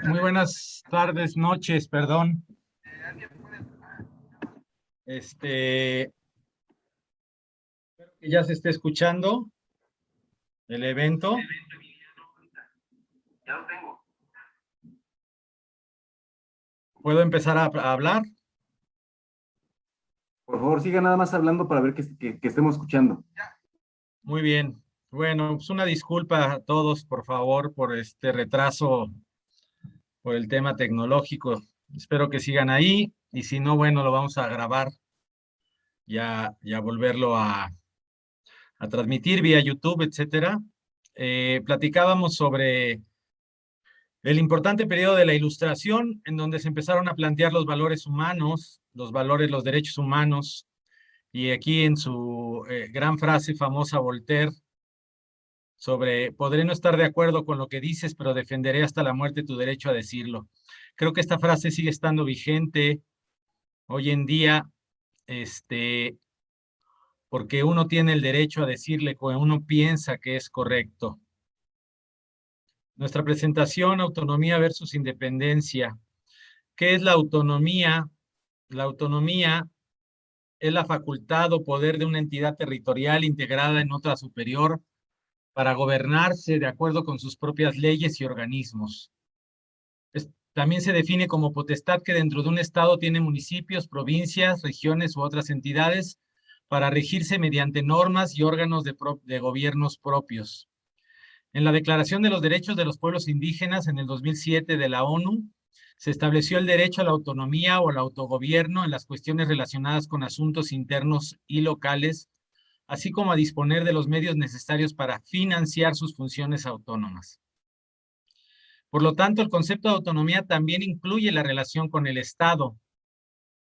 Muy buenas tardes, noches, perdón. Espero que ya se esté escuchando el evento. ¿Puedo empezar a hablar? Por favor, siga nada más hablando para ver que estemos escuchando. Muy bien. Bueno, pues una disculpa a todos, por favor, por este retraso, por el tema tecnológico. Espero que sigan ahí y si no, bueno, lo vamos a grabar ya volverlo a transmitir vía YouTube, etcétera. Platicábamos sobre el importante periodo de la Ilustración, en donde se empezaron a plantear los valores humanos, los valores, los derechos humanos, y aquí en su gran frase famosa Voltaire, sobre podré no estar de acuerdo con lo que dices, pero defenderé hasta la muerte tu derecho a decirlo. Creo que esta frase sigue estando vigente hoy en día, porque uno tiene el derecho a decirle que uno piensa que es correcto. Nuestra presentación, autonomía versus independencia. ¿Qué es la autonomía? La autonomía es la facultad o poder de una entidad territorial integrada en otra superior para gobernarse de acuerdo con sus propias leyes y organismos. También se define como potestad que dentro de un estado tiene municipios, provincias, regiones u otras entidades para regirse mediante normas y órganos de gobiernos propios. En la Declaración de los Derechos de los Pueblos Indígenas en el 2007 de la ONU, se estableció el derecho a la autonomía o al autogobierno en las cuestiones relacionadas con asuntos internos y locales, así como a disponer de los medios necesarios para financiar sus funciones autónomas. Por lo tanto, el concepto de autonomía también incluye la relación con el Estado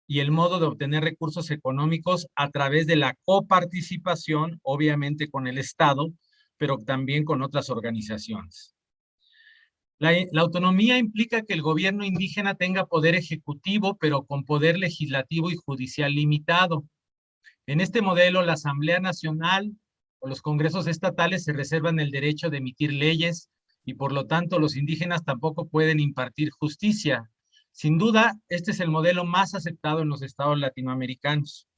y el modo de obtener recursos económicos a través de la coparticipación, obviamente con el Estado, pero también con otras organizaciones. La autonomía implica que el gobierno indígena tenga poder ejecutivo, pero con poder legislativo y judicial limitado. En este modelo, la Asamblea Nacional o los congresos estatales se reservan el derecho de emitir leyes y por lo tanto los indígenas tampoco pueden impartir justicia. Sin duda, este es el modelo más aceptado en los estados latinoamericanos.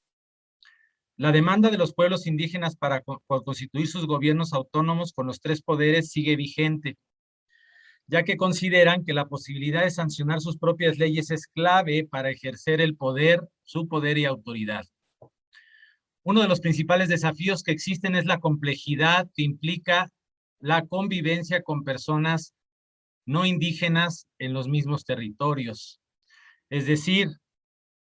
La demanda de los pueblos indígenas para constituir sus gobiernos autónomos con los tres poderes sigue vigente, ya que consideran que la posibilidad de sancionar sus propias leyes es clave para ejercer el poder, su poder y autoridad. Uno de los principales desafíos que existen es la complejidad que implica la convivencia con personas no indígenas en los mismos territorios. Es decir,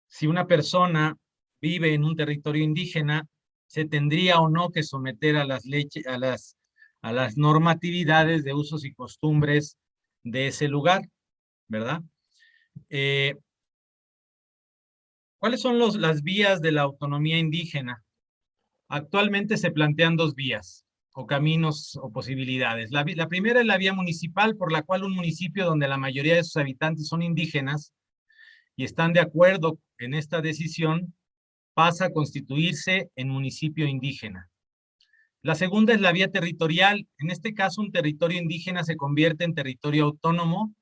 si una persona vive en un territorio indígena, se tendría o no que someter a las normatividades de usos y costumbres de ese lugar, ¿verdad? ¿Cuáles son las vías de la autonomía indígena? Actualmente se plantean dos vías, o caminos o posibilidades. La primera es la vía municipal, por la cual un municipio donde la mayoría de sus habitantes son indígenas y están de acuerdo en esta decisión, pasa a constituirse en municipio indígena. La segunda es la vía territorial. En este caso, un territorio indígena se convierte en territorio autónomo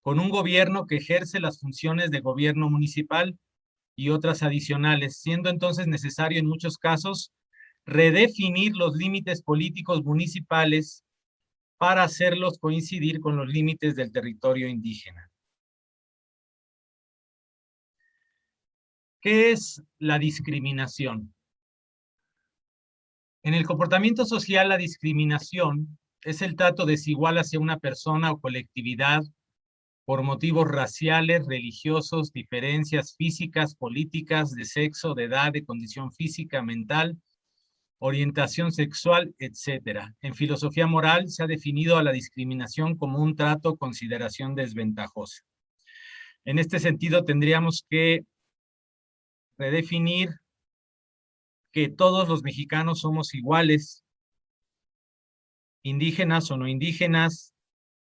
con un gobierno que ejerce las funciones de gobierno municipal y otras adicionales, siendo entonces necesario en muchos casos redefinir los límites políticos municipales para hacerlos coincidir con los límites del territorio indígena. ¿Qué es la discriminación? En el comportamiento social, la discriminación es el trato desigual hacia una persona o colectividad por motivos raciales, religiosos, diferencias físicas, políticas, de sexo, de edad, de condición física, mental, orientación sexual, etcétera. En filosofía moral se ha definido a la discriminación como un trato o consideración desventajosa. En este sentido, tendríamos que redefinir que todos los mexicanos somos iguales, indígenas o no indígenas,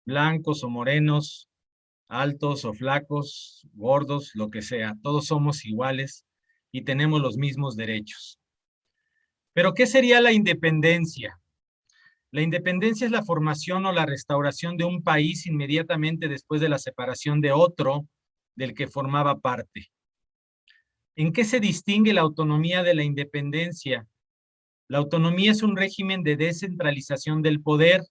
blancos o morenos, altos o flacos, gordos, lo que sea, todos somos iguales y tenemos los mismos derechos. Pero, ¿qué sería la independencia? La independencia es la formación o la restauración de un país inmediatamente después de la separación de otro del que formaba parte. ¿En qué se distingue la autonomía de la independencia? La autonomía es un régimen de descentralización del poder,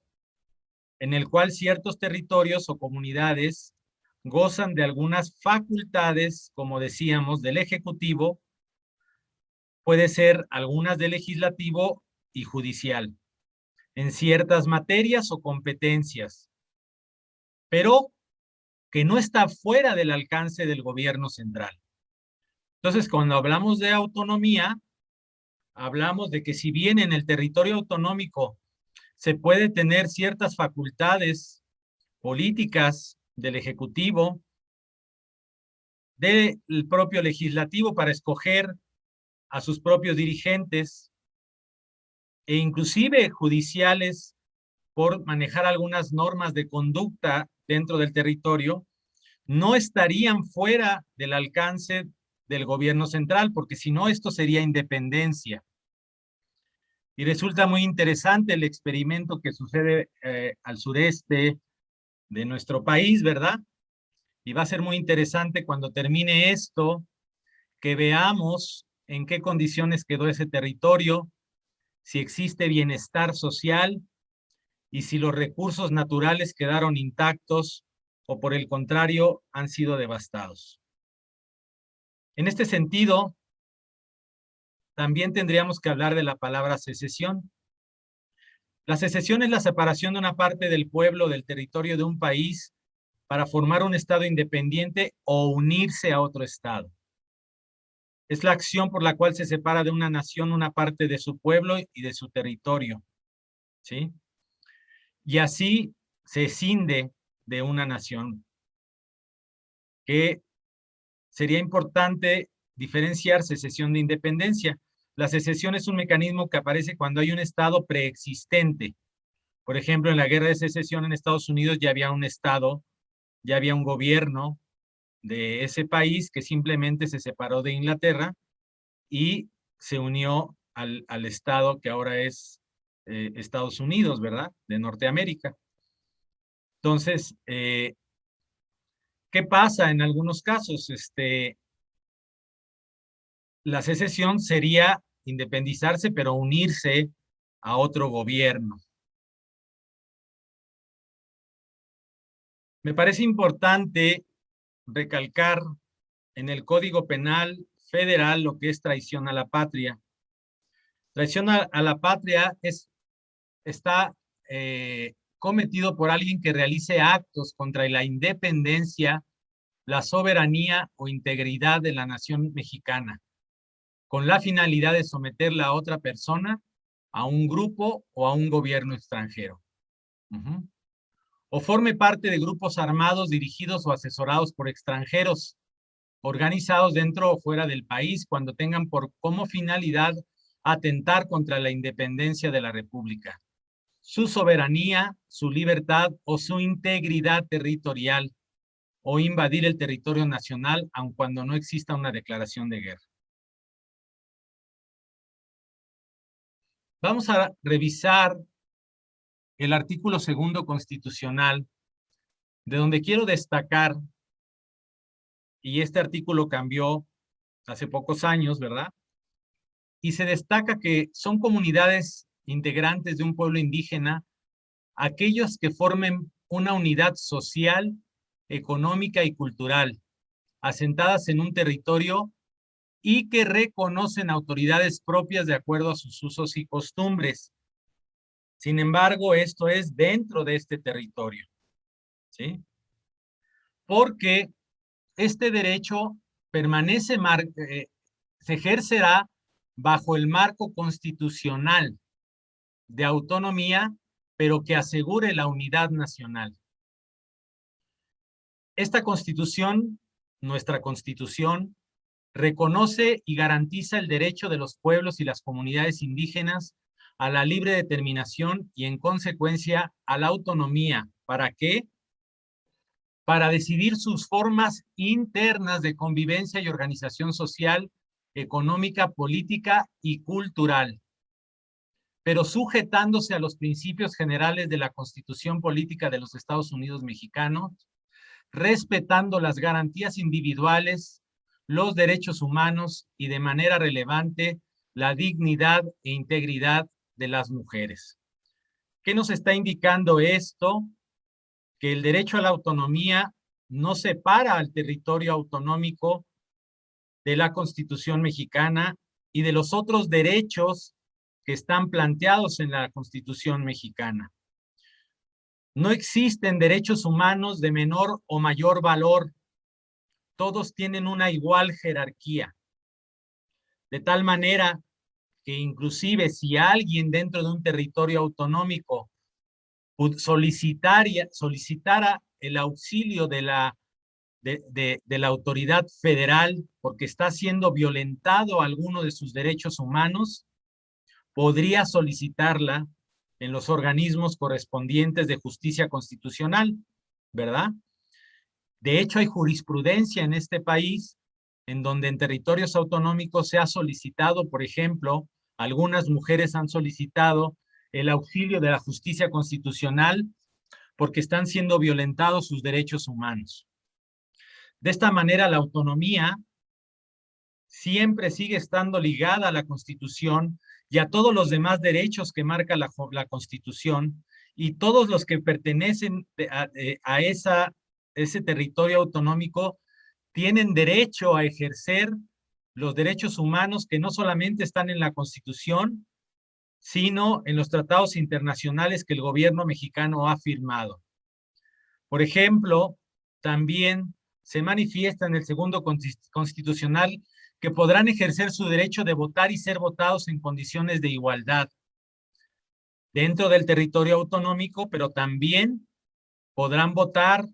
en el cual ciertos territorios o comunidades gozan de algunas facultades, como decíamos, del Ejecutivo, puede ser algunas del Legislativo y Judicial, en ciertas materias o competencias, pero que no está fuera del alcance del gobierno central. Entonces, cuando hablamos de autonomía, hablamos de que si bien en el territorio autonómico se puede tener ciertas facultades políticas del Ejecutivo, del propio Legislativo para escoger a sus propios dirigentes e inclusive judiciales por manejar algunas normas de conducta dentro del territorio, no estarían fuera del alcance del gobierno central, porque si no, esto sería independencia. Y resulta muy interesante el experimento que sucede al sureste de nuestro país, ¿verdad? Y va a ser muy interesante cuando termine esto, que veamos en qué condiciones quedó ese territorio, si existe bienestar social y si los recursos naturales quedaron intactos o por el contrario han sido devastados. En este sentido, también tendríamos que hablar de la palabra secesión. La secesión es la separación de una parte del pueblo, del territorio de un país para formar un estado independiente o unirse a otro estado. Es la acción por la cual se separa de una nación una parte de su pueblo y de su territorio, ¿sí? Y así se escinde de una nación, que sería importante diferenciar secesión de independencia. La secesión es un mecanismo que aparece cuando hay un estado preexistente. Por ejemplo, en la guerra de secesión en Estados Unidos ya había un estado, ya había un gobierno de ese país que simplemente se separó de Inglaterra y se unió al estado que ahora es Estados Unidos, ¿verdad? De Norteamérica. Entonces, ¿qué pasa en algunos casos? La secesión sería independizarse, pero unirse a otro gobierno. Me parece importante recalcar en el Código Penal Federal lo que es traición a la patria. Traición a la patria está cometido por alguien que realice actos contra la independencia, la soberanía o integridad de la nación mexicana, con la finalidad de someterla a otra persona, a un grupo o a un gobierno extranjero. O forme parte de grupos armados dirigidos o asesorados por extranjeros, organizados dentro o fuera del país, cuando tengan como finalidad atentar contra la independencia de la República, su soberanía, su libertad o su integridad territorial, o invadir el territorio nacional, aun cuando no exista una declaración de guerra. Vamos a revisar el artículo 2 constitucional, de donde quiero destacar, y este artículo cambió hace pocos años, ¿verdad? Y se destaca que son comunidades integrantes de un pueblo indígena aquellos que formen una unidad social, económica y cultural, asentadas en un territorio y que reconocen autoridades propias de acuerdo a sus usos y costumbres. Sin embargo, esto es dentro de este territorio, ¿sí? Porque este derecho permanece, se ejercerá bajo el marco constitucional de autonomía, pero que asegure la unidad nacional. Esta constitución, nuestra constitución, reconoce y garantiza el derecho de los pueblos y las comunidades indígenas a la libre determinación y en consecuencia a la autonomía. ¿Para qué? Para decidir sus formas internas de convivencia y organización social, económica, política y cultural. pero sujetándose a los principios generales de la Constitución Política de los Estados Unidos Mexicanos, respetando las garantías individuales, los derechos humanos y de manera relevante la dignidad e integridad de las mujeres. ¿Qué nos está indicando esto? Que el derecho a la autonomía no separa al territorio autonómico de la Constitución mexicana y de los otros derechos que están planteados en la Constitución mexicana. No existen derechos humanos de menor o mayor valor. Todos tienen una igual jerarquía. De tal manera que inclusive si alguien dentro de un territorio autonómico solicitara el auxilio de la autoridad federal porque está siendo violentado alguno de sus derechos humanos, podría solicitarla en los organismos correspondientes de justicia constitucional, ¿verdad? De hecho, hay jurisprudencia en este país en donde en territorios autonómicos se ha solicitado, por ejemplo, algunas mujeres han solicitado el auxilio de la justicia constitucional porque están siendo violentados sus derechos humanos. De esta manera, la autonomía siempre sigue estando ligada a la Constitución y a todos los demás derechos que marca la Constitución, y todos los que pertenecen a ese territorio autonómico tienen derecho a ejercer los derechos humanos que no solamente están en la Constitución, sino en los tratados internacionales que el gobierno mexicano ha firmado. Por ejemplo, también se manifiesta en el segundo constitucional que podrán ejercer su derecho de votar y ser votados en condiciones de igualdad dentro del territorio autonómico, pero también podrán votar,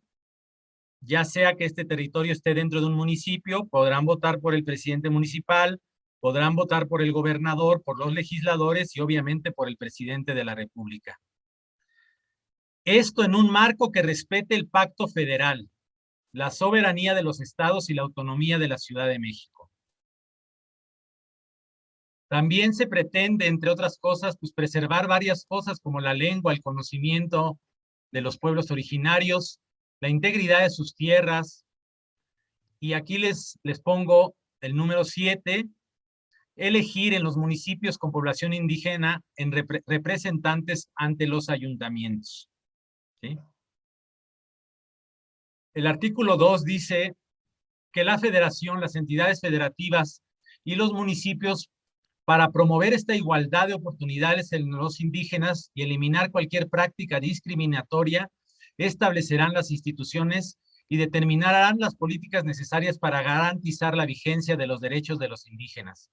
ya sea que este territorio esté dentro de un municipio, podrán votar por el presidente municipal, podrán votar por el gobernador, por los legisladores y obviamente por el presidente de la República. Esto en un marco que respete el pacto federal, la soberanía de los estados y la autonomía de la Ciudad de México. También se pretende, entre otras cosas, pues preservar varias cosas como la lengua, el conocimiento de los pueblos originarios, la integridad de sus tierras. Y aquí les pongo el número 7, elegir en los municipios con población indígena en representantes ante los ayuntamientos. ¿Sí? El artículo 2 dice que la federación, las entidades federativas y los municipios, para promover esta igualdad de oportunidades en los indígenas y eliminar cualquier práctica discriminatoria, establecerán las instituciones y determinarán las políticas necesarias para garantizar la vigencia de los derechos de los indígenas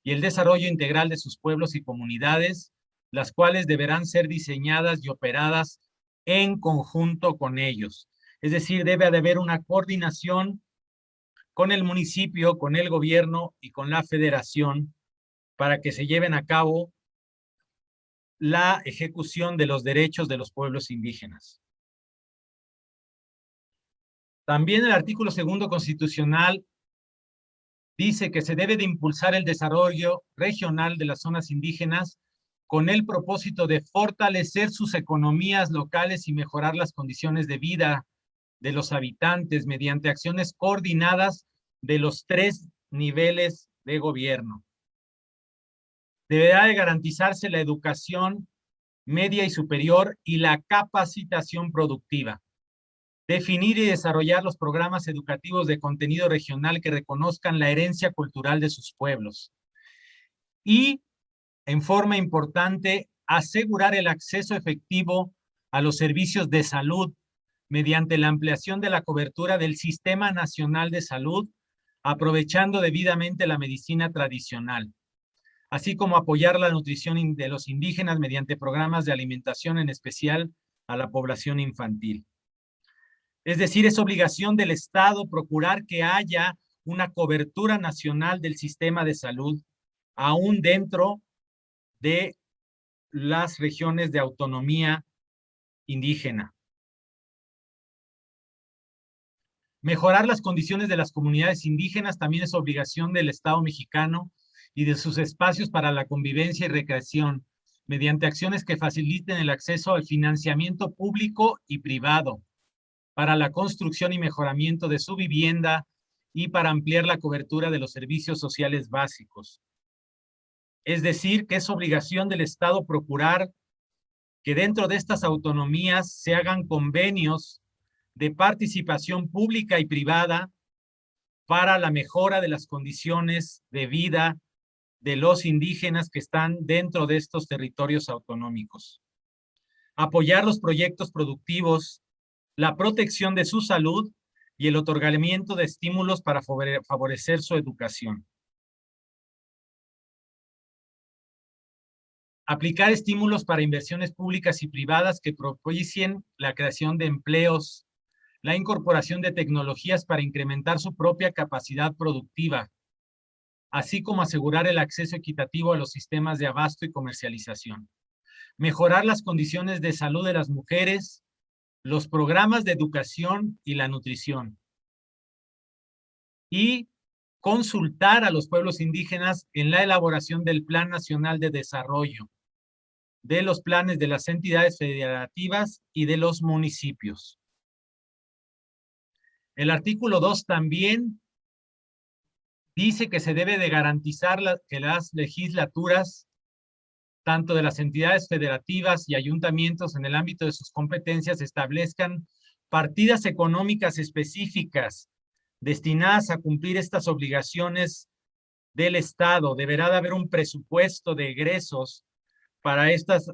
y el desarrollo integral de sus pueblos y comunidades, las cuales deberán ser diseñadas y operadas en conjunto con ellos. Es decir, debe de haber una coordinación con el municipio, con el gobierno y con la federación para que se lleven a cabo la ejecución de los derechos de los pueblos indígenas. También el artículo 2 constitucional dice que se debe de impulsar el desarrollo regional de las zonas indígenas con el propósito de fortalecer sus economías locales y mejorar las condiciones de vida de los habitantes mediante acciones coordinadas de los 3 niveles de gobierno. Deberá de garantizarse la educación media y superior y la capacitación productiva. Definir y desarrollar los programas educativos de contenido regional que reconozcan la herencia cultural de sus pueblos. Y, en forma importante, asegurar el acceso efectivo a los servicios de salud mediante la ampliación de la cobertura del Sistema Nacional de Salud, aprovechando debidamente la medicina tradicional, así como apoyar la nutrición de los indígenas mediante programas de alimentación, en especial a la población infantil. Es decir, es obligación del Estado procurar que haya una cobertura nacional del sistema de salud, aún dentro de las regiones de autonomía indígena. Mejorar las condiciones de las comunidades indígenas también es obligación del Estado mexicano y de sus espacios para la convivencia y recreación, mediante acciones que faciliten el acceso al financiamiento público y privado para la construcción y mejoramiento de su vivienda y para ampliar la cobertura de los servicios sociales básicos. Es decir, que es obligación del Estado procurar que dentro de estas autonomías se hagan convenios de participación pública y privada para la mejora de las condiciones de vida de los indígenas que están dentro de estos territorios autonómicos. Apoyar los proyectos productivos, la protección de su salud y el otorgamiento de estímulos para favorecer su educación. Aplicar estímulos para inversiones públicas y privadas que propicien la creación de empleos, la incorporación de tecnologías para incrementar su propia capacidad productiva, así como asegurar el acceso equitativo a los sistemas de abasto y comercialización. Mejorar las condiciones de salud de las mujeres, los programas de educación y la nutrición. Y consultar a los pueblos indígenas en la elaboración del Plan Nacional de Desarrollo, de los planes de las entidades federativas y de los municipios. El artículo 2 también dice que se debe de garantizar que las legislaturas, tanto de las entidades federativas y ayuntamientos en el ámbito de sus competencias, establezcan partidas económicas específicas destinadas a cumplir estas obligaciones del Estado. Deberá de haber un presupuesto de egresos para estas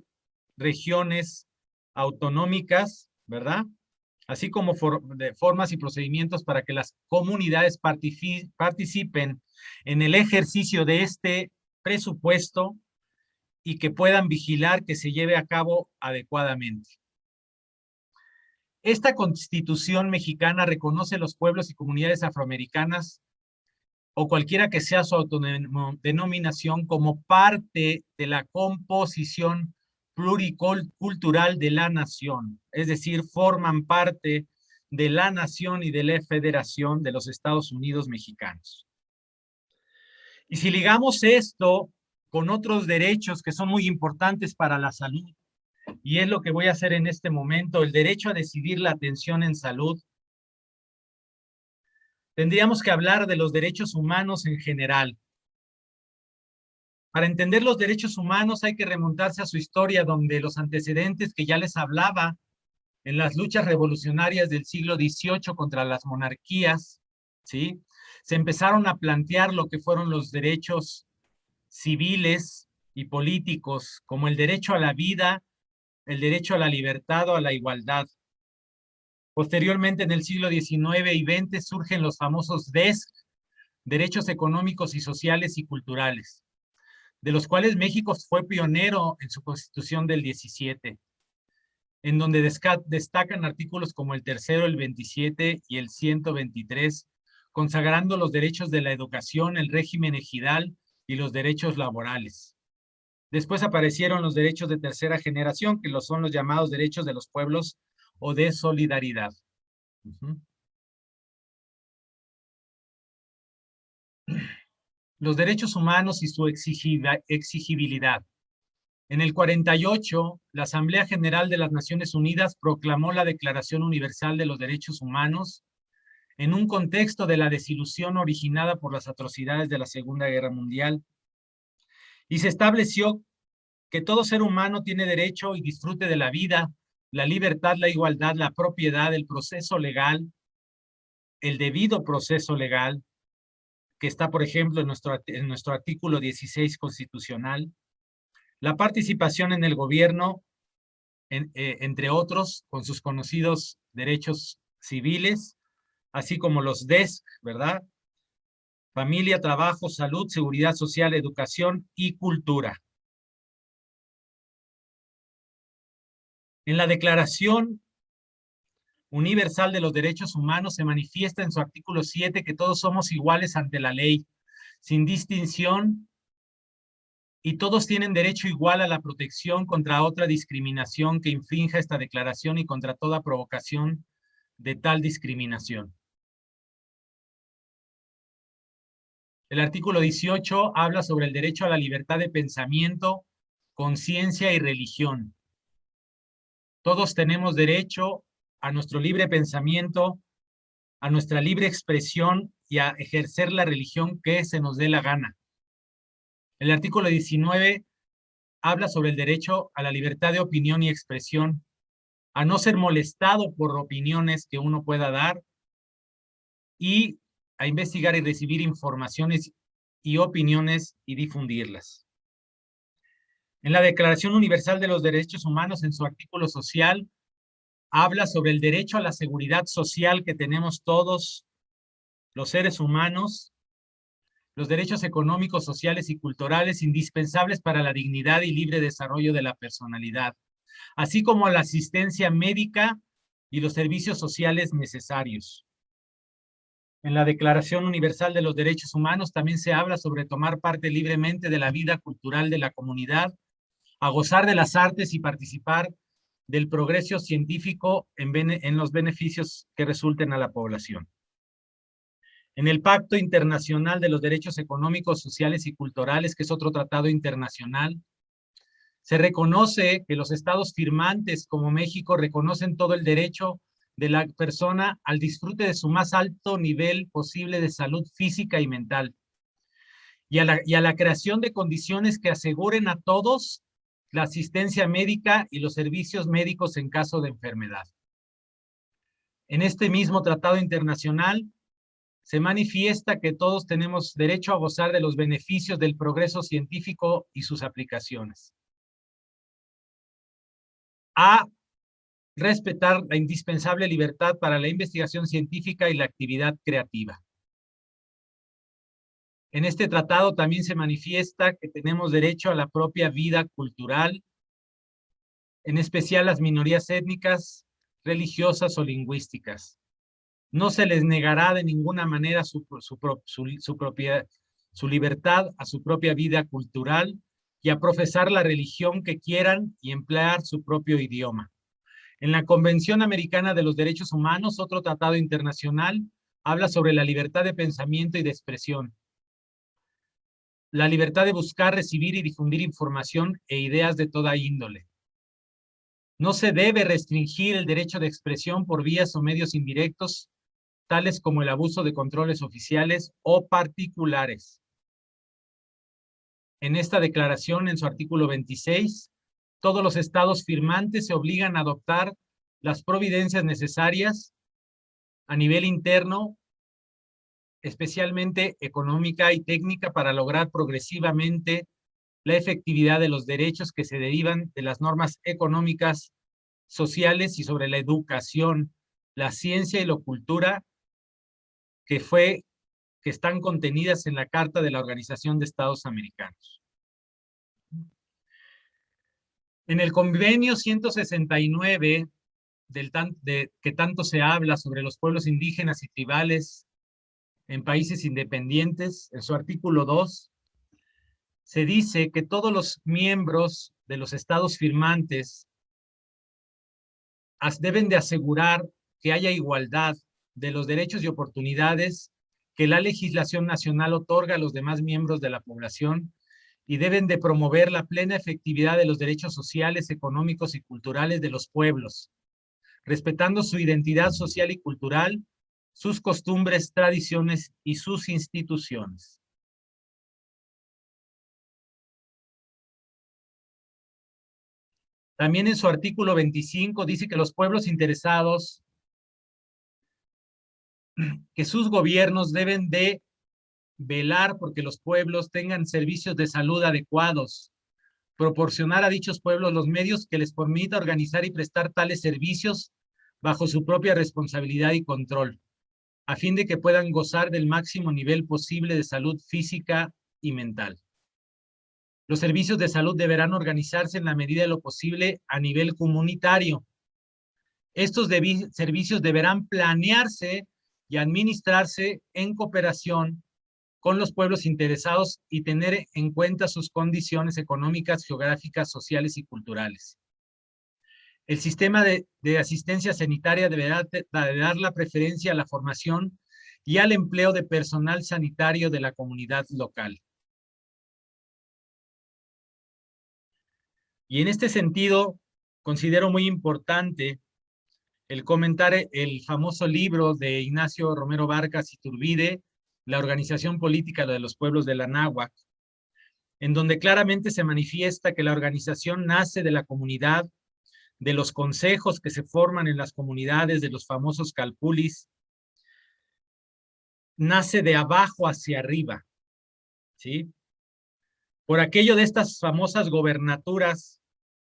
regiones autonómicas, ¿verdad? Así como de formas y procedimientos para que las comunidades participen en el ejercicio de este presupuesto y que puedan vigilar que se lleve a cabo adecuadamente. Esta Constitución mexicana reconoce los pueblos y comunidades afroamericanas o cualquiera que sea su autodenominación como parte de la composición pluricultural de la nación, es decir, forman parte de la nación y de la federación de los Estados Unidos mexicanos. Y si ligamos esto con otros derechos que son muy importantes para la salud, y es lo que voy a hacer en este momento, el derecho a decidir la atención en salud, tendríamos que hablar de los derechos humanos en general. Para entender los derechos humanos hay que remontarse a su historia, donde los antecedentes que ya les hablaba en las luchas revolucionarias del siglo XVIII contra las monarquías, ¿sí? Se empezaron a plantear lo que fueron los derechos civiles y políticos, como el derecho a la vida, el derecho a la libertad o a la igualdad. Posteriormente, en el siglo XIX y XX, surgen los famosos DESC, derechos económicos y sociales y culturales, de los cuales México fue pionero en su Constitución del 17, en donde destacan artículos como el 3º, el 27 y el 123, consagrando los derechos de la educación, el régimen ejidal y los derechos laborales. Después aparecieron los derechos de tercera generación, que son los llamados derechos de los pueblos o de solidaridad. Los derechos humanos y su exigibilidad. En el 48, la Asamblea General de las Naciones Unidas proclamó la Declaración Universal de los Derechos Humanos en un contexto de la desilusión originada por las atrocidades de la Segunda Guerra Mundial, y se estableció que todo ser humano tiene derecho y disfrute de la vida, la libertad, la igualdad, la propiedad, el proceso legal, el debido proceso legal, que está, por ejemplo, en nuestro artículo 16 constitucional, la participación en el gobierno, entre otros, con sus conocidos derechos civiles, así como los DESC, ¿verdad? Familia, trabajo, salud, seguridad social, educación y cultura. En la Declaración Universal de los Derechos Humanos se manifiesta en su artículo 7 que todos somos iguales ante la ley, sin distinción, y todos tienen derecho igual a la protección contra otra discriminación que infrinja esta declaración y contra toda provocación de tal discriminación. El artículo 18 habla sobre el derecho a la libertad de pensamiento, conciencia y religión. Todos tenemos derecho a nuestro libre pensamiento, a nuestra libre expresión y a ejercer la religión que se nos dé la gana. El artículo 19 habla sobre el derecho a la libertad de opinión y expresión, a no ser molestado por opiniones que uno pueda dar y a investigar y recibir informaciones y opiniones y difundirlas. En la Declaración Universal de los Derechos Humanos, en su artículo social, habla sobre el derecho a la seguridad social que tenemos todos los seres humanos, los derechos económicos, sociales y culturales indispensables para la dignidad y libre desarrollo de la personalidad, así como la asistencia médica y los servicios sociales necesarios. En la Declaración Universal de los Derechos Humanos también se habla sobre tomar parte libremente de la vida cultural de la comunidad, a gozar de las artes y participar del progreso científico en los beneficios que resulten a la población. En el Pacto Internacional de los Derechos Económicos, Sociales y Culturales, que es otro tratado internacional, se reconoce que los estados firmantes como México reconocen todo el derecho de la persona al disfrute de su más alto nivel posible de salud física y mental, y a la creación de condiciones que aseguren a todos la asistencia médica y los servicios médicos en caso de enfermedad. En este mismo tratado internacional se manifiesta que todos tenemos derecho a gozar de los beneficios del progreso científico y sus aplicaciones, a respetar la indispensable libertad para la investigación científica y la actividad creativa. En este tratado también se manifiesta que tenemos derecho a la propia vida cultural, en especial las minorías étnicas, religiosas o lingüísticas. No se les negará de ninguna manera su libertad a su propia vida cultural y a profesar la religión que quieran y emplear su propio idioma. En la Convención Americana de los Derechos Humanos, otro tratado internacional, habla sobre la libertad de pensamiento y de expresión, la libertad de buscar, recibir y difundir información e ideas de toda índole. No se debe restringir el derecho de expresión por vías o medios indirectos, tales como el abuso de controles oficiales o particulares. En esta declaración, en su artículo 26, todos los estados firmantes se obligan a adoptar las providencias necesarias a nivel interno, especialmente económica y técnica, para lograr progresivamente la efectividad de los derechos que se derivan de las normas económicas, sociales y sobre la educación, la ciencia y la cultura que están contenidas en la Carta de la Organización de Estados Americanos. En el convenio 169 que tanto se habla sobre los pueblos indígenas y tribales en países independientes, en su artículo 2, se dice que todos los miembros de los estados firmantes deben de asegurar que haya igualdad de los derechos y oportunidades que la legislación nacional otorga a los demás miembros de la población, y deben de promover la plena efectividad de los derechos sociales, económicos y culturales de los pueblos, respetando su identidad social y cultural, sus costumbres, tradiciones y sus instituciones. También en su artículo 25 dice que los pueblos interesados, que sus gobiernos deben de velar porque los pueblos tengan servicios de salud adecuados, proporcionar a dichos pueblos los medios que les permita organizar y prestar tales servicios bajo su propia responsabilidad y control, a fin de que puedan gozar del máximo nivel posible de salud física y mental. Los servicios de salud deberán organizarse en la medida de lo posible a nivel comunitario. Estos servicios deberán planearse y administrarse en cooperación con los pueblos interesados y tener en cuenta sus condiciones económicas, geográficas, sociales y culturales. El sistema de asistencia sanitaria deberá dar la preferencia a la formación y al empleo de personal sanitario de la comunidad local. Y en este sentido, considero muy importante el comentar el famoso libro de Ignacio Romero Vargas Iturbide, La organización política de los pueblos de la Náhuac, en donde claramente se manifiesta que la organización nace de la comunidad, de los consejos que se forman en las comunidades, de los famosos calpulis, nace de abajo hacia arriba, ¿sí? Por aquello de estas famosas gobernaturas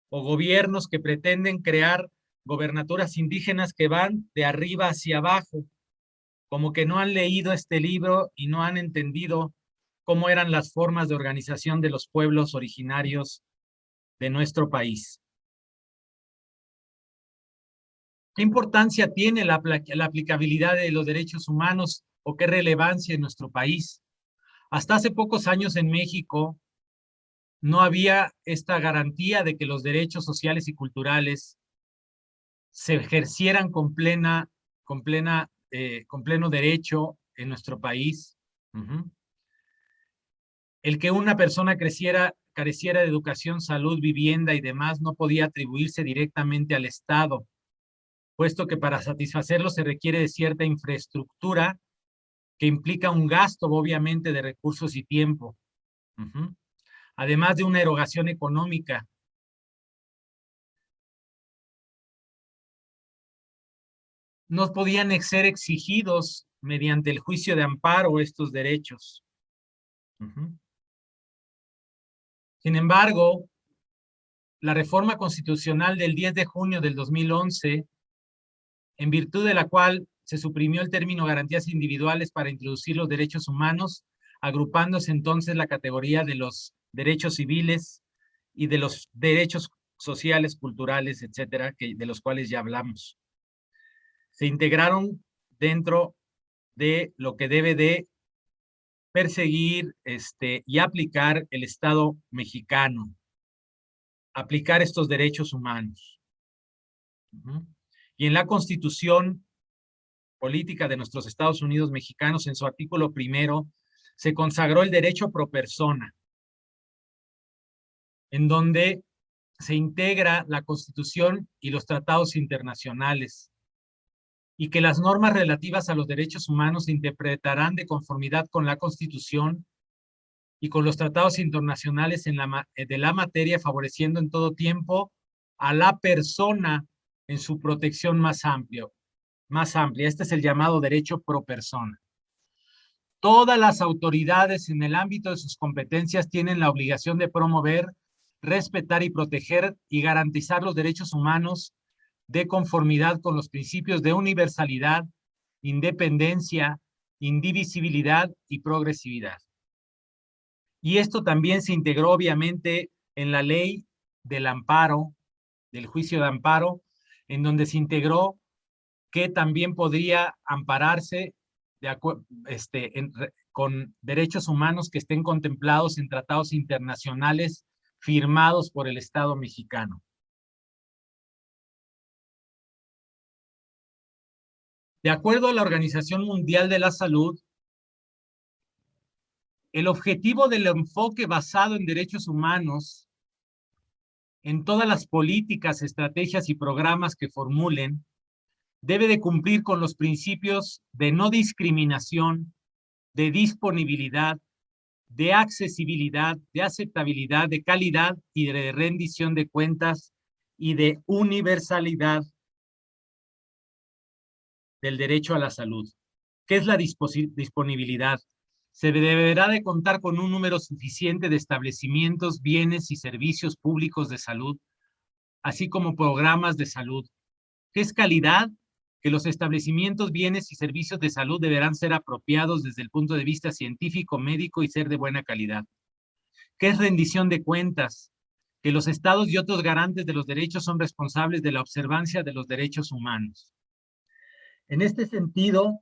o gobiernos que pretenden crear gobernaturas indígenas que van de arriba hacia abajo, como que no han leído este libro y no han entendido cómo eran las formas de organización de los pueblos originarios de nuestro país. ¿Qué importancia tiene la aplicabilidad de los derechos humanos o qué relevancia en nuestro país? Hasta hace pocos años en México no había esta garantía de que los derechos sociales y culturales se ejercieran con pleno derecho en nuestro país. El que una persona careciera de educación, salud, vivienda y demás no podía atribuirse directamente al Estado, puesto que para satisfacerlo se requiere de cierta infraestructura que implica un gasto, obviamente, de recursos y tiempo. Además de una erogación económica. No podían ser exigidos mediante el juicio de amparo estos derechos. Sin embargo, la reforma constitucional del 10 de junio del 2011, en virtud de la cual se suprimió el término garantías individuales para introducir los derechos humanos, agrupándose entonces la categoría de los derechos civiles y de los derechos sociales, culturales, etcétera, de los cuales ya hablamos. Se integraron dentro de lo que debe de perseguir y aplicar el Estado mexicano, aplicar estos derechos humanos. Y en la Constitución política de nuestros Estados Unidos mexicanos, en su artículo 1, se consagró el derecho pro persona, en donde se integra la Constitución y los tratados internacionales, y que las normas relativas a los derechos humanos se interpretarán de conformidad con la Constitución y con los tratados internacionales de la materia, favoreciendo en todo tiempo a la persona en su protección más amplia. Este es el llamado derecho pro persona. Todas las autoridades en el ámbito de sus competencias tienen la obligación de promover, respetar y proteger y garantizar los derechos humanos de conformidad con los principios de universalidad, independencia, indivisibilidad y progresividad. Y esto también se integró obviamente en la ley del amparo, del juicio de amparo, en donde se integró que también podría ampararse con derechos humanos que estén contemplados en tratados internacionales firmados por el Estado mexicano. De acuerdo a la Organización Mundial de la Salud, el objetivo del enfoque basado en derechos humanos en todas las políticas, estrategias y programas que formulen debe de cumplir con los principios de no discriminación, de disponibilidad, de accesibilidad, de aceptabilidad, de calidad y de rendición de cuentas y de universalidad del derecho a la salud. ¿Qué es la disponibilidad? Se deberá de contar con un número suficiente de establecimientos, bienes y servicios públicos de salud, así como programas de salud. ¿Qué es calidad? Que los establecimientos, bienes y servicios de salud deberán ser apropiados desde el punto de vista científico, médico y ser de buena calidad. ¿Qué es rendición de cuentas? Que los estados y otros garantes de los derechos son responsables de la observancia de los derechos humanos. En este sentido,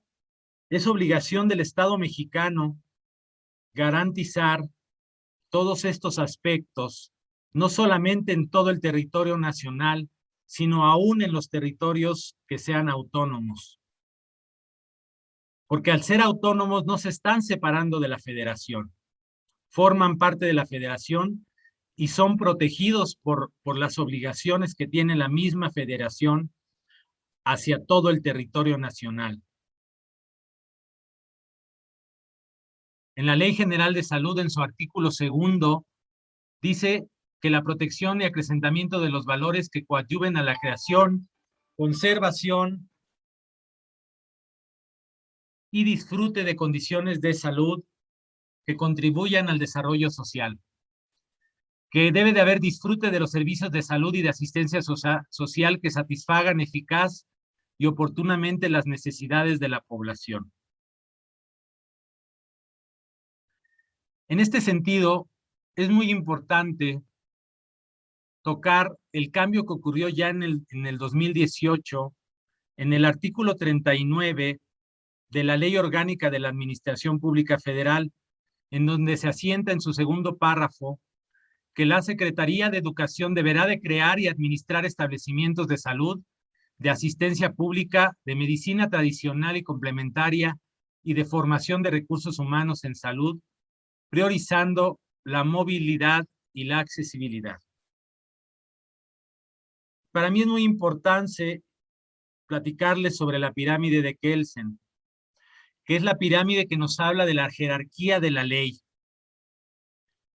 es obligación del Estado mexicano garantizar todos estos aspectos, no solamente en todo el territorio nacional, sino aún en los territorios que sean autónomos. Porque al ser autónomos no se están separando de la federación, forman parte de la federación y son protegidos por las obligaciones que tiene la misma federación hacia todo el territorio nacional. En la Ley General de Salud, en su artículo 2, dice que la protección y acrecentamiento de los valores que coadyuven a la creación, conservación y disfrute de condiciones de salud que contribuyan al desarrollo social. Que debe de haber disfrute de los servicios de salud y de asistencia social que satisfagan eficaz y oportunamente las necesidades de la población. En este sentido, es muy importante tocar el cambio que ocurrió ya en el 2018, en el artículo 39 de la Ley Orgánica de la Administración Pública Federal, en donde se asienta en su segundo párrafo que la Secretaría de Educación deberá de crear y administrar establecimientos de salud, de asistencia pública, de medicina tradicional y complementaria y de formación de recursos humanos en salud, priorizando la movilidad y la accesibilidad. Para mí es muy importante platicarles sobre la pirámide de Kelsen, que es la pirámide que nos habla de la jerarquía de la ley.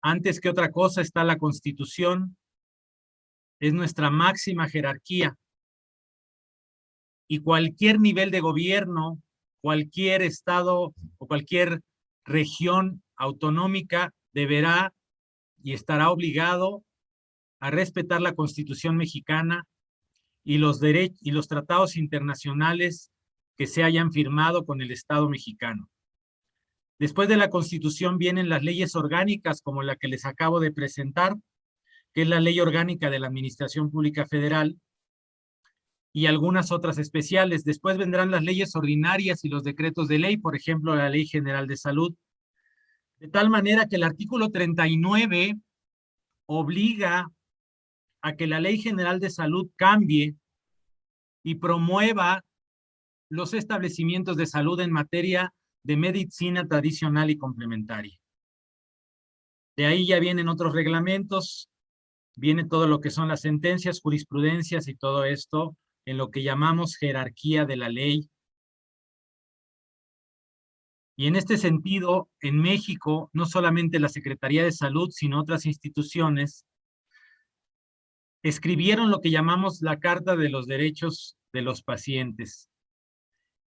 Antes que otra cosa está la Constitución, es nuestra máxima jerarquía. Y cualquier nivel de gobierno, cualquier estado o cualquier región autonómica deberá y estará obligado a respetar la Constitución mexicana y los tratados internacionales que se hayan firmado con el Estado mexicano. Después de la Constitución vienen las leyes orgánicas como la que les acabo de presentar, que es la Ley Orgánica de la Administración Pública Federal, y algunas otras especiales. Después vendrán las leyes ordinarias y los decretos de ley, por ejemplo, la Ley General de Salud. De tal manera que el artículo 39 obliga a que la Ley General de Salud cambie y promueva los establecimientos de salud en materia de medicina tradicional y complementaria. De ahí ya vienen otros reglamentos, viene todo lo que son las sentencias, jurisprudencias y todo esto en lo que llamamos jerarquía de la ley. Y en este sentido, en México, no solamente la Secretaría de Salud, sino otras instituciones, escribieron lo que llamamos la Carta de los Derechos de los Pacientes.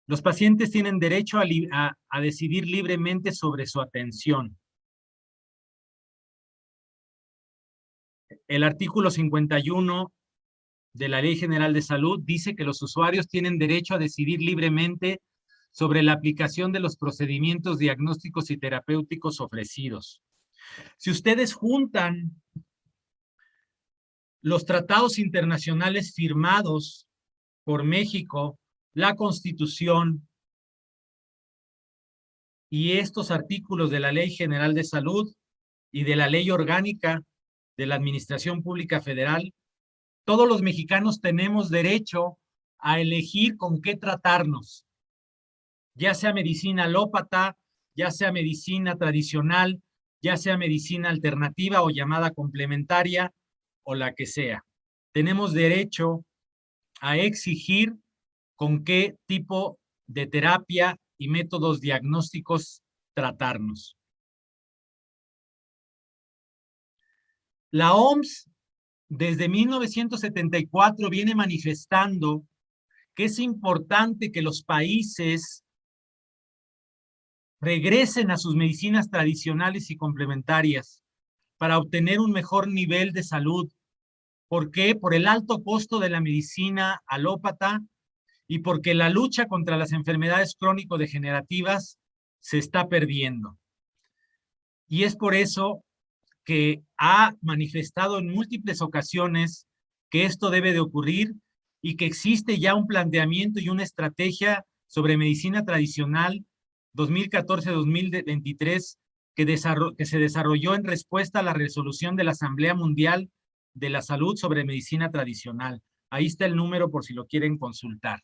Los pacientes tienen derecho a decidir libremente sobre su atención. El artículo 51 de la Ley General de Salud dice que los usuarios tienen derecho a decidir libremente sobre la aplicación de los procedimientos diagnósticos y terapéuticos ofrecidos. Si ustedes juntan los tratados internacionales firmados por México, la Constitución y estos artículos de la Ley General de Salud y de la Ley Orgánica de la Administración Pública Federal, todos los mexicanos tenemos derecho a elegir con qué tratarnos, ya sea medicina alópata, ya sea medicina tradicional, ya sea medicina alternativa o llamada complementaria o la que sea. Tenemos derecho a exigir con qué tipo de terapia y métodos diagnósticos tratarnos. La OMS desde 1974 viene manifestando que es importante que los países regresen a sus medicinas tradicionales y complementarias para obtener un mejor nivel de salud. ¿Por qué? Por el alto costo de la medicina alópata y porque la lucha contra las enfermedades crónico-degenerativas se está perdiendo. Y es por eso que ha manifestado en múltiples ocasiones que esto debe de ocurrir y que existe ya un planteamiento y una estrategia sobre medicina tradicional 2014-2023 que se desarrolló en respuesta a la resolución de la Asamblea Mundial de la Salud sobre medicina tradicional. Ahí está el número por si lo quieren consultar.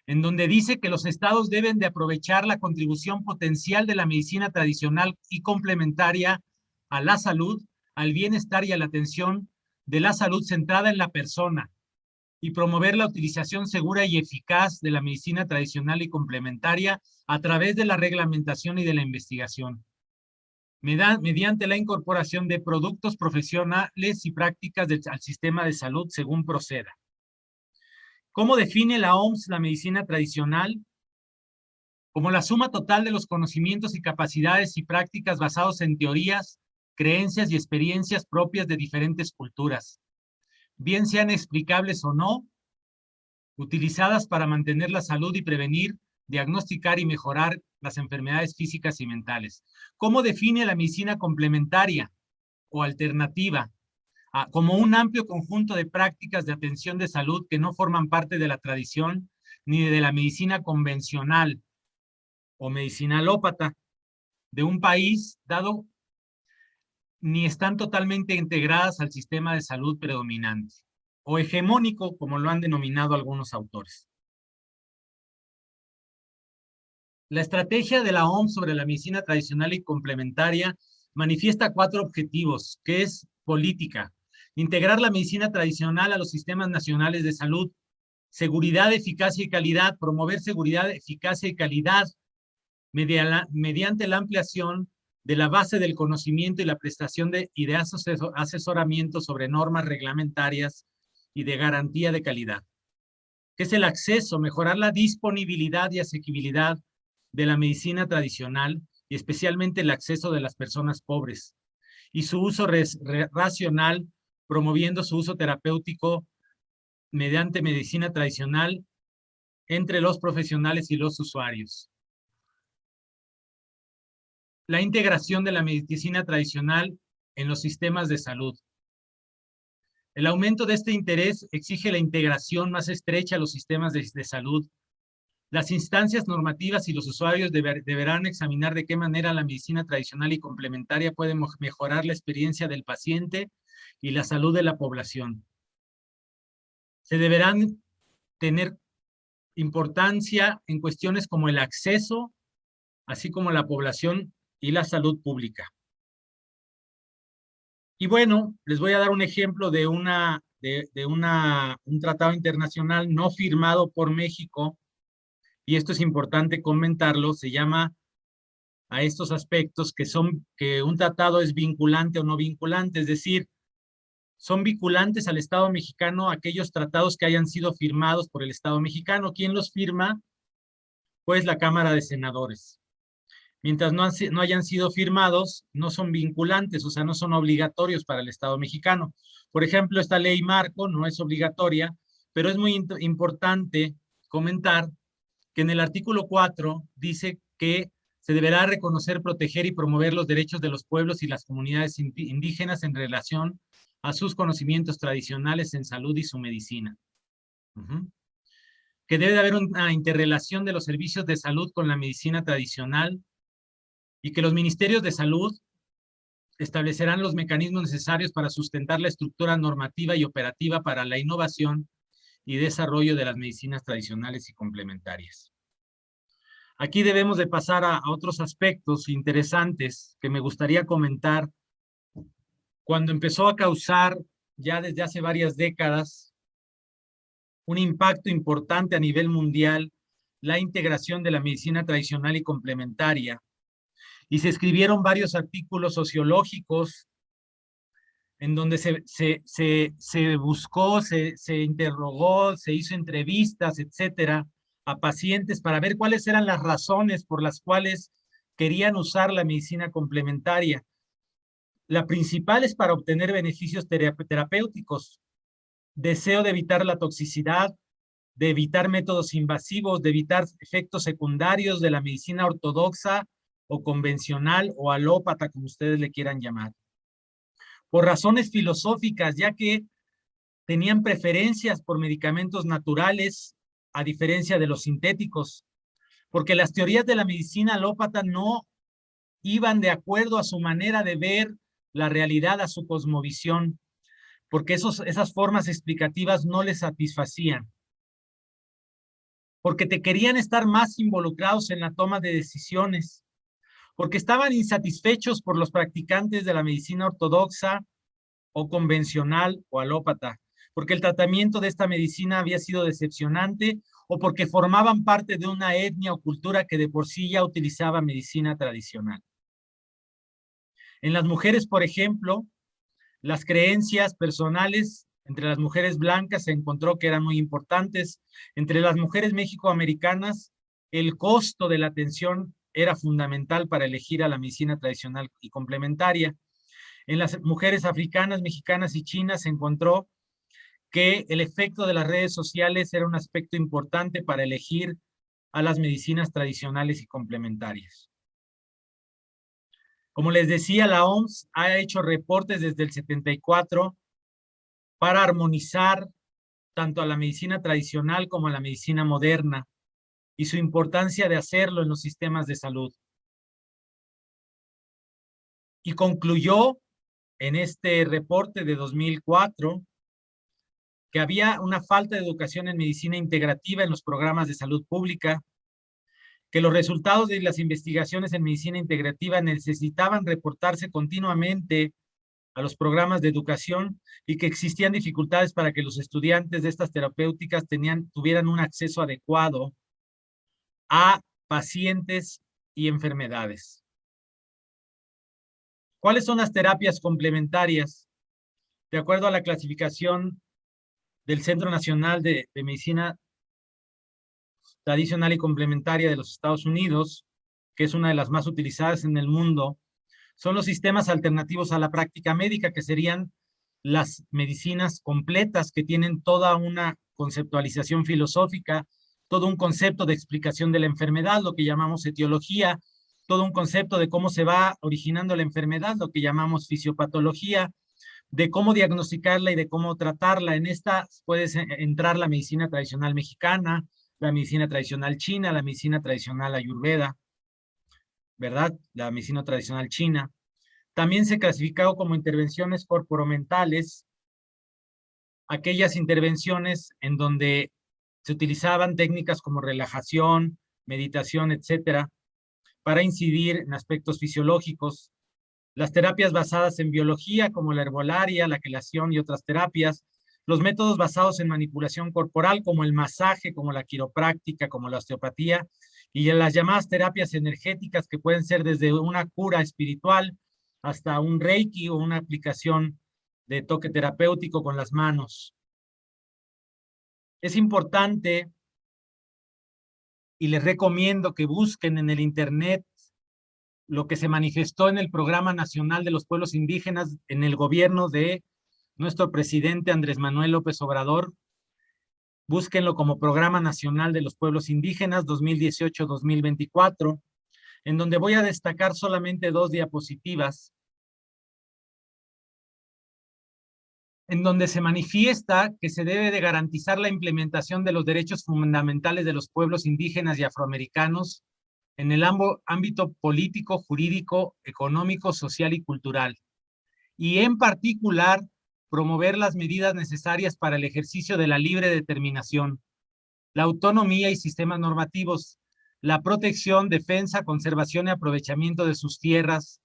En donde dice que los estados deben de aprovechar la contribución potencial de la medicina tradicional y complementaria a la salud al bienestar y a la atención de la salud centrada en la persona y promover la utilización segura y eficaz de la medicina tradicional y complementaria a través de la reglamentación y de la investigación, mediante la incorporación de productos profesionales y prácticas al sistema de salud según proceda. ¿Cómo define la OMS la medicina tradicional? Como la suma total de los conocimientos y capacidades y prácticas basados en teorías, creencias y experiencias propias de diferentes culturas, bien sean explicables o no, utilizadas para mantener la salud y prevenir, diagnosticar y mejorar las enfermedades físicas y mentales. ¿Cómo define la medicina complementaria o alternativa? Como un amplio conjunto de prácticas de atención de salud que no forman parte de la tradición ni de la medicina convencional o medicina alópata de un país dado, ni están totalmente integradas al sistema de salud predominante o hegemónico, como lo han denominado algunos autores. La estrategia de la OMS sobre la medicina tradicional y complementaria manifiesta 4 objetivos, que es política: integrar la medicina tradicional a los sistemas nacionales de salud, seguridad, eficacia y calidad, promover seguridad, eficacia y calidad mediante la ampliación de la base del conocimiento y la prestación de asesoramiento sobre normas reglamentarias y de garantía de calidad, que es el acceso, mejorar la disponibilidad y asequibilidad de la medicina tradicional y especialmente el acceso de las personas pobres y su uso racional, promoviendo su uso terapéutico mediante medicina tradicional entre los profesionales y los usuarios. La integración de la medicina tradicional en los sistemas de salud. El aumento de este interés exige la integración más estrecha a los sistemas de salud. Las instancias normativas y los usuarios deberán examinar de qué manera la medicina tradicional y complementaria puede mejorar la experiencia del paciente y la salud de la población. Se deberán tener importancia en cuestiones como el acceso, así como la población y la salud pública. Y bueno, les voy a dar un ejemplo de un tratado internacional no firmado por México, y esto es importante comentarlo. Se llama a estos aspectos que un tratado es vinculante o no vinculante, es decir, son vinculantes al Estado mexicano aquellos tratados que hayan sido firmados por el Estado mexicano. ¿Quién los firma? Pues la Cámara de Senadores. Mientras no hayan sido firmados, no son vinculantes, o sea, no son obligatorios para el Estado mexicano. Por ejemplo, esta ley marco no es obligatoria, pero es muy importante comentar que en el artículo 4 dice que se deberá reconocer, proteger y promover los derechos de los pueblos y las comunidades indígenas en relación a sus conocimientos tradicionales en salud y su medicina. Que debe de haber una interrelación de los servicios de salud con la medicina tradicional y que los ministerios de salud establecerán los mecanismos necesarios para sustentar la estructura normativa y operativa para la innovación y desarrollo de las medicinas tradicionales y complementarias. Aquí debemos de pasar a otros aspectos interesantes que me gustaría comentar. Cuando empezó a causar, ya desde hace varias décadas, un impacto importante a nivel mundial, la integración de la medicina tradicional y complementaria, y se escribieron varios artículos sociológicos en donde se buscó, se interrogó, se hizo entrevistas, etcétera, a pacientes para ver cuáles eran las razones por las cuales querían usar la medicina complementaria. La principal es para obtener beneficios terapéuticos, deseo de evitar la toxicidad, de evitar métodos invasivos, de evitar efectos secundarios de la medicina ortodoxa o convencional o alópata, como ustedes le quieran llamar. Por razones filosóficas, ya que tenían preferencias por medicamentos naturales a diferencia de los sintéticos, porque las teorías de la medicina alópata no iban de acuerdo a su manera de ver la realidad, a su cosmovisión, porque esas formas explicativas no les satisfacían, porque te querían estar más involucrados en la toma de decisiones, porque estaban insatisfechos por los practicantes de la medicina ortodoxa o convencional o alópata, porque el tratamiento de esta medicina había sido decepcionante o porque formaban parte de una etnia o cultura que de por sí ya utilizaba medicina tradicional. En las mujeres, por ejemplo, las creencias personales entre las mujeres blancas se encontró que eran muy importantes. Entre las mujeres mexicoamericanas, el costo de la atención era fundamental para elegir a la medicina tradicional y complementaria. En las mujeres africanas, mexicanas y chinas se encontró que el efecto de las redes sociales era un aspecto importante para elegir a las medicinas tradicionales y complementarias. Como les decía, la OMS ha hecho reportes desde el 74 para armonizar tanto a la medicina tradicional como a la medicina moderna y su importancia de hacerlo en los sistemas de salud. Y concluyó en este reporte de 2004 que había una falta de educación en medicina integrativa en los programas de salud pública, que los resultados de las investigaciones en medicina integrativa necesitaban reportarse continuamente a los programas de educación y que existían dificultades para que los estudiantes de estas terapéuticas tuvieran un acceso adecuado a pacientes y enfermedades. ¿Cuáles son las terapias complementarias? De acuerdo a la clasificación del Centro Nacional de Medicina Tradicional y Complementaria de los Estados Unidos, que es una de las más utilizadas en el mundo, son los sistemas alternativos a la práctica médica, que serían las medicinas completas, que tienen toda una conceptualización filosófica, todo un concepto de explicación de la enfermedad, lo que llamamos etiología, todo un concepto de cómo se va originando la enfermedad, lo que llamamos fisiopatología, de cómo diagnosticarla y de cómo tratarla. En esta puede entrar la medicina tradicional mexicana, la medicina tradicional china, la medicina tradicional ayurveda, ¿verdad? La medicina tradicional china. También se clasificó como intervenciones corporomentales aquellas intervenciones en donde se utilizaban técnicas como relajación, meditación, etcétera, para incidir en aspectos fisiológicos. Las terapias basadas en biología, como la herbolaria, la quelación y otras terapias. Los métodos basados en manipulación corporal, como el masaje, como la quiropráctica, como la osteopatía, y en las llamadas terapias energéticas, que pueden ser desde una cura espiritual hasta un reiki o una aplicación de toque terapéutico con las manos. Es importante y les recomiendo que busquen en el internet lo que se manifestó en el Programa Nacional de los Pueblos Indígenas en el gobierno de nuestro presidente Andrés Manuel López Obrador. Búsquenlo como Programa Nacional de los Pueblos Indígenas 2018-2024, en donde voy a destacar solamente 2 diapositivas, en donde se manifiesta que se debe de garantizar la implementación de los derechos fundamentales de los pueblos indígenas y afroamericanos en el ámbito político, jurídico, económico, social y cultural, y en particular promover las medidas necesarias para el ejercicio de la libre determinación, la autonomía y sistemas normativos, la protección, defensa, conservación y aprovechamiento de sus tierras,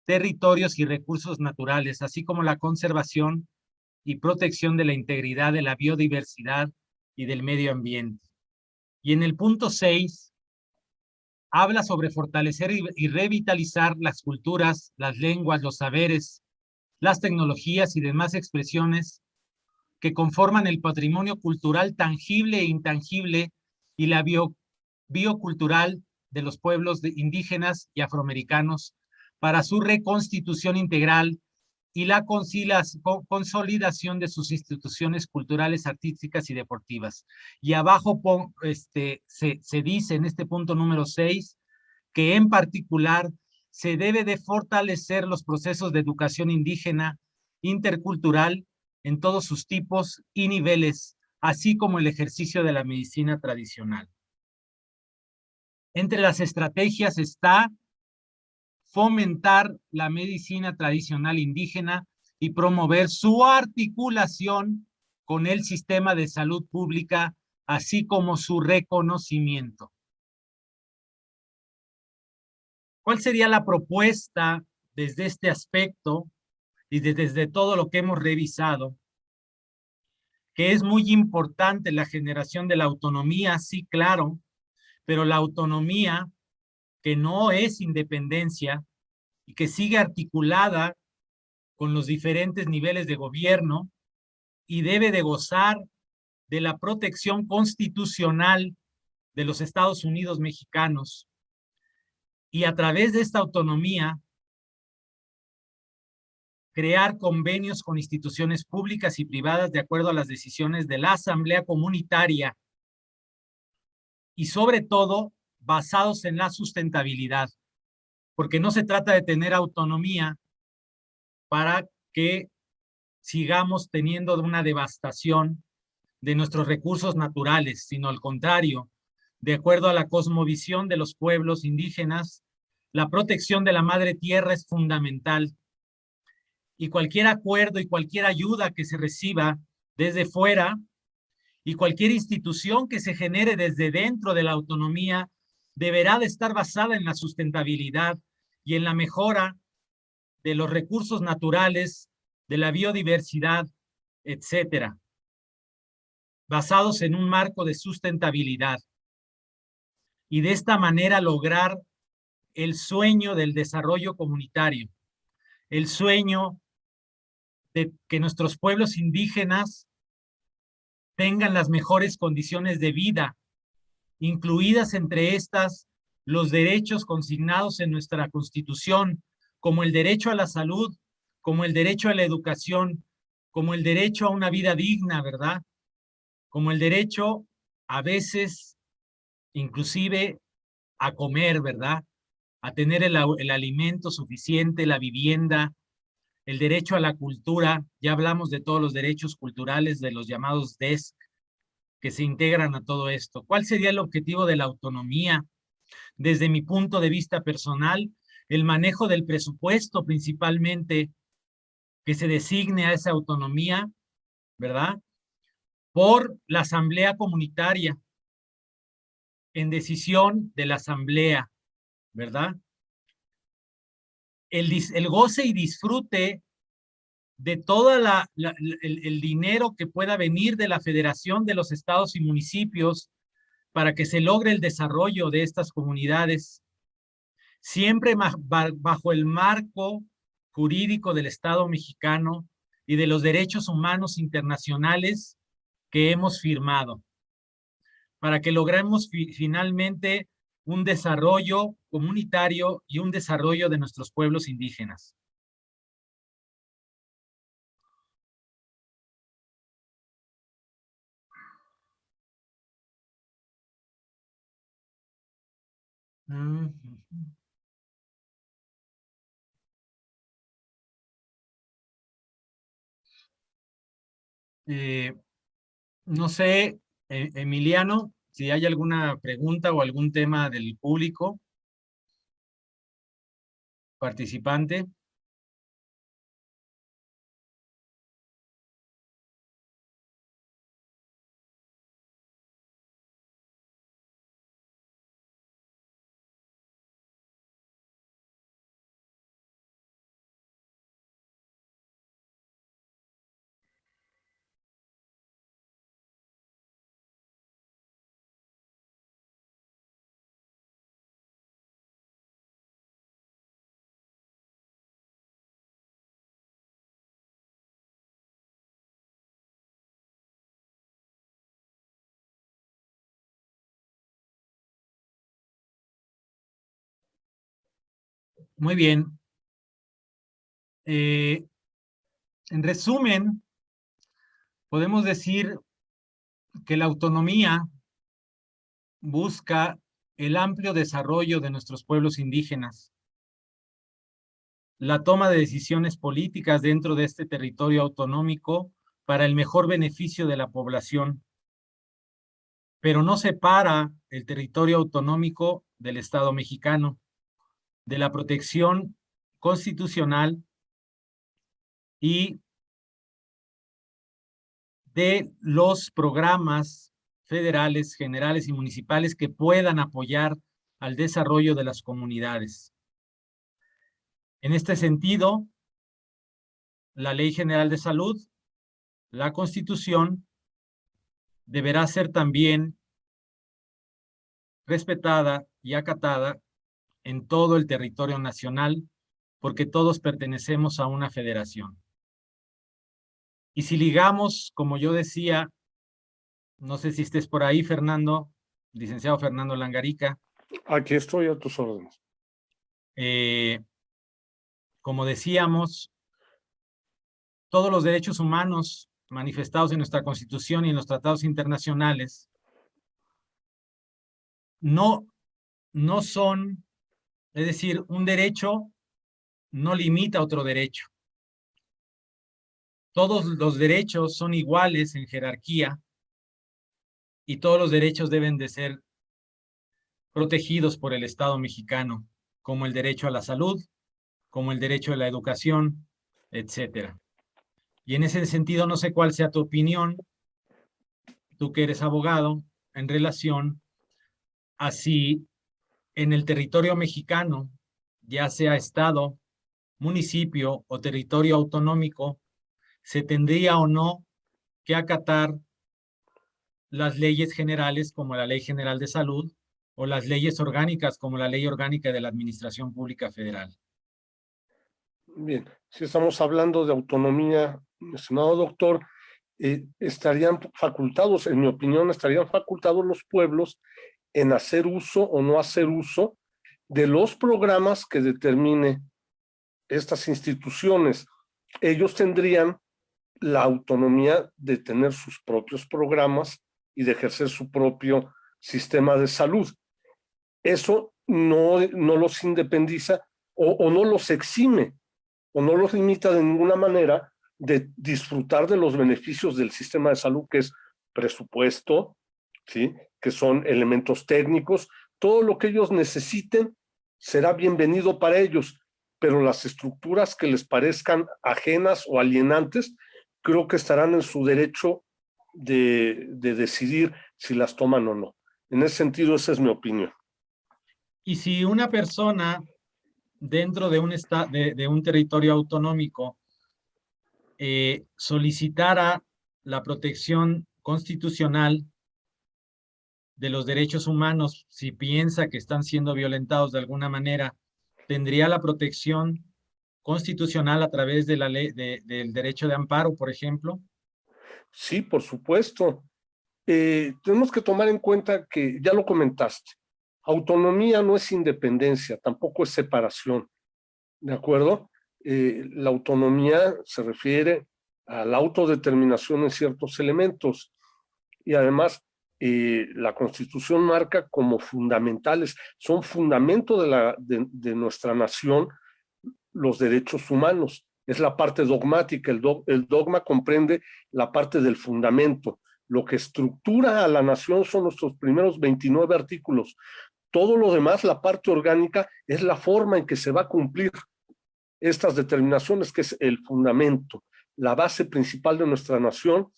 territorios y recursos naturales, así como la conservación y protección de la integridad de la biodiversidad y del medio ambiente. Y en el punto 6, habla sobre fortalecer y revitalizar las culturas, las lenguas, los saberes, las tecnologías y demás expresiones que conforman el patrimonio cultural tangible e intangible y la biocultural de los pueblos indígenas y afroamericanos para su reconstitución integral y la consolidación de sus instituciones culturales, artísticas y deportivas. Y abajo se dice en este punto número 6 que en particular se debe de fortalecer los procesos de educación indígena, intercultural, en todos sus tipos y niveles, así como el ejercicio de la medicina tradicional. Entre las estrategias está fomentar la medicina tradicional indígena y promover su articulación con el sistema de salud pública, así como su reconocimiento. ¿Cuál sería la propuesta desde este aspecto y desde todo lo que hemos revisado? Que es muy importante la generación de la autonomía, sí, claro, pero la autonomía que no es independencia y que sigue articulada con los diferentes niveles de gobierno y debe de gozar de la protección constitucional de los Estados Unidos mexicanos. Y a través de esta autonomía, crear convenios con instituciones públicas y privadas de acuerdo a las decisiones de la Asamblea Comunitaria y sobre todo basados en la sustentabilidad, porque no se trata de tener autonomía para que sigamos teniendo una devastación de nuestros recursos naturales, sino al contrario, de acuerdo a la cosmovisión de los pueblos indígenas, la protección de la madre tierra es fundamental y cualquier acuerdo y cualquier ayuda que se reciba desde fuera y cualquier institución que se genere desde dentro de la autonomía deberá de estar basada en la sustentabilidad y en la mejora de los recursos naturales, de la biodiversidad, etcétera, basados en un marco de sustentabilidad. Y de esta manera lograr el sueño del desarrollo comunitario, el sueño de que nuestros pueblos indígenas tengan las mejores condiciones de vida, incluidas entre estas los derechos consignados en nuestra Constitución, como el derecho a la salud, como el derecho a la educación, como el derecho a una vida digna, ¿verdad? Como el derecho a veces, inclusive, a comer, ¿verdad? A tener el alimento suficiente, la vivienda, el derecho a la cultura. Ya hablamos de todos los derechos culturales, de los llamados DESC, que se integran a todo esto. ¿Cuál sería el objetivo de la autonomía? Desde mi punto de vista personal, el manejo del presupuesto principalmente que se designe a esa autonomía, ¿verdad? Por la asamblea comunitaria, en decisión de la asamblea, ¿verdad? El goce y disfrute de todo el dinero que pueda venir de la Federación de los Estados y Municipios para que se logre el desarrollo de estas comunidades, siempre bajo el marco jurídico del Estado mexicano y de los derechos humanos internacionales que hemos firmado, para que logremos finalmente un desarrollo comunitario y un desarrollo de nuestros pueblos indígenas. No sé, Emiliano, si hay alguna pregunta o algún tema del público participante. Muy bien. En resumen, podemos decir que la autonomía busca el amplio desarrollo de nuestros pueblos indígenas, la toma de decisiones políticas dentro de este territorio autonómico para el mejor beneficio de la población, pero no separa el territorio autonómico del Estado mexicano, de la protección constitucional y de los programas federales, generales y municipales que puedan apoyar al desarrollo de las comunidades. En este sentido, la Ley General de Salud, la Constitución, deberá ser también respetada y acatada en todo el territorio nacional, porque todos pertenecemos a una federación. Y si ligamos, como yo decía, no sé si estés por ahí, Fernando, licenciado Fernando Langarica. Aquí estoy a tus órdenes. Como decíamos, todos los derechos humanos manifestados en nuestra Constitución y en los tratados internacionales no son, es decir, un derecho no limita otro derecho. Todos los derechos son iguales en jerarquía y todos los derechos deben de ser protegidos por el Estado mexicano, como el derecho a la salud, como el derecho a la educación, etcétera. Y en ese sentido, no sé cuál sea tu opinión, tú que eres abogado, en relación a si en el territorio mexicano, ya sea estado, municipio o territorio autonómico, se tendría o no que acatar las leyes generales como la Ley General de Salud o las leyes orgánicas como la Ley Orgánica de la Administración Pública Federal. Bien, si estamos hablando de autonomía, estimado doctor, estarían facultados, en mi opinión, estarían facultados los pueblos en hacer uso o no hacer uso de los programas que determine estas instituciones. Ellos tendrían la autonomía de tener sus propios programas y de ejercer su propio sistema de salud. Eso no los independiza o no los exime o no los limita de ninguna manera de disfrutar de los beneficios del sistema de salud, que es presupuesto, ¿sí? Que son elementos técnicos. Todo lo que ellos necesiten será bienvenido para ellos, pero las estructuras que les parezcan ajenas o alienantes, creo que estarán en su derecho de decidir si las toman o no. En ese sentido, esa es mi opinión. Y si una persona dentro de un territorio autonómico solicitara la protección constitucional de los derechos humanos, si piensa que están siendo violentados de alguna manera, tendría la protección constitucional a través de la ley del derecho de amparo, por ejemplo. Sí, por supuesto. Tenemos que tomar en cuenta que, ya lo comentaste, autonomía no es independencia, tampoco es separación, ¿de acuerdo? La autonomía se refiere a la autodeterminación en ciertos elementos y además la Constitución marca como fundamentales, son fundamento de nuestra nación los derechos humanos. Es la parte dogmática, el dogma comprende la parte del fundamento. Lo que estructura a la nación son nuestros primeros 29 artículos. Todo lo demás, la parte orgánica, es la forma en que se va a cumplir estas determinaciones, que es el fundamento, la base principal de nuestra nación,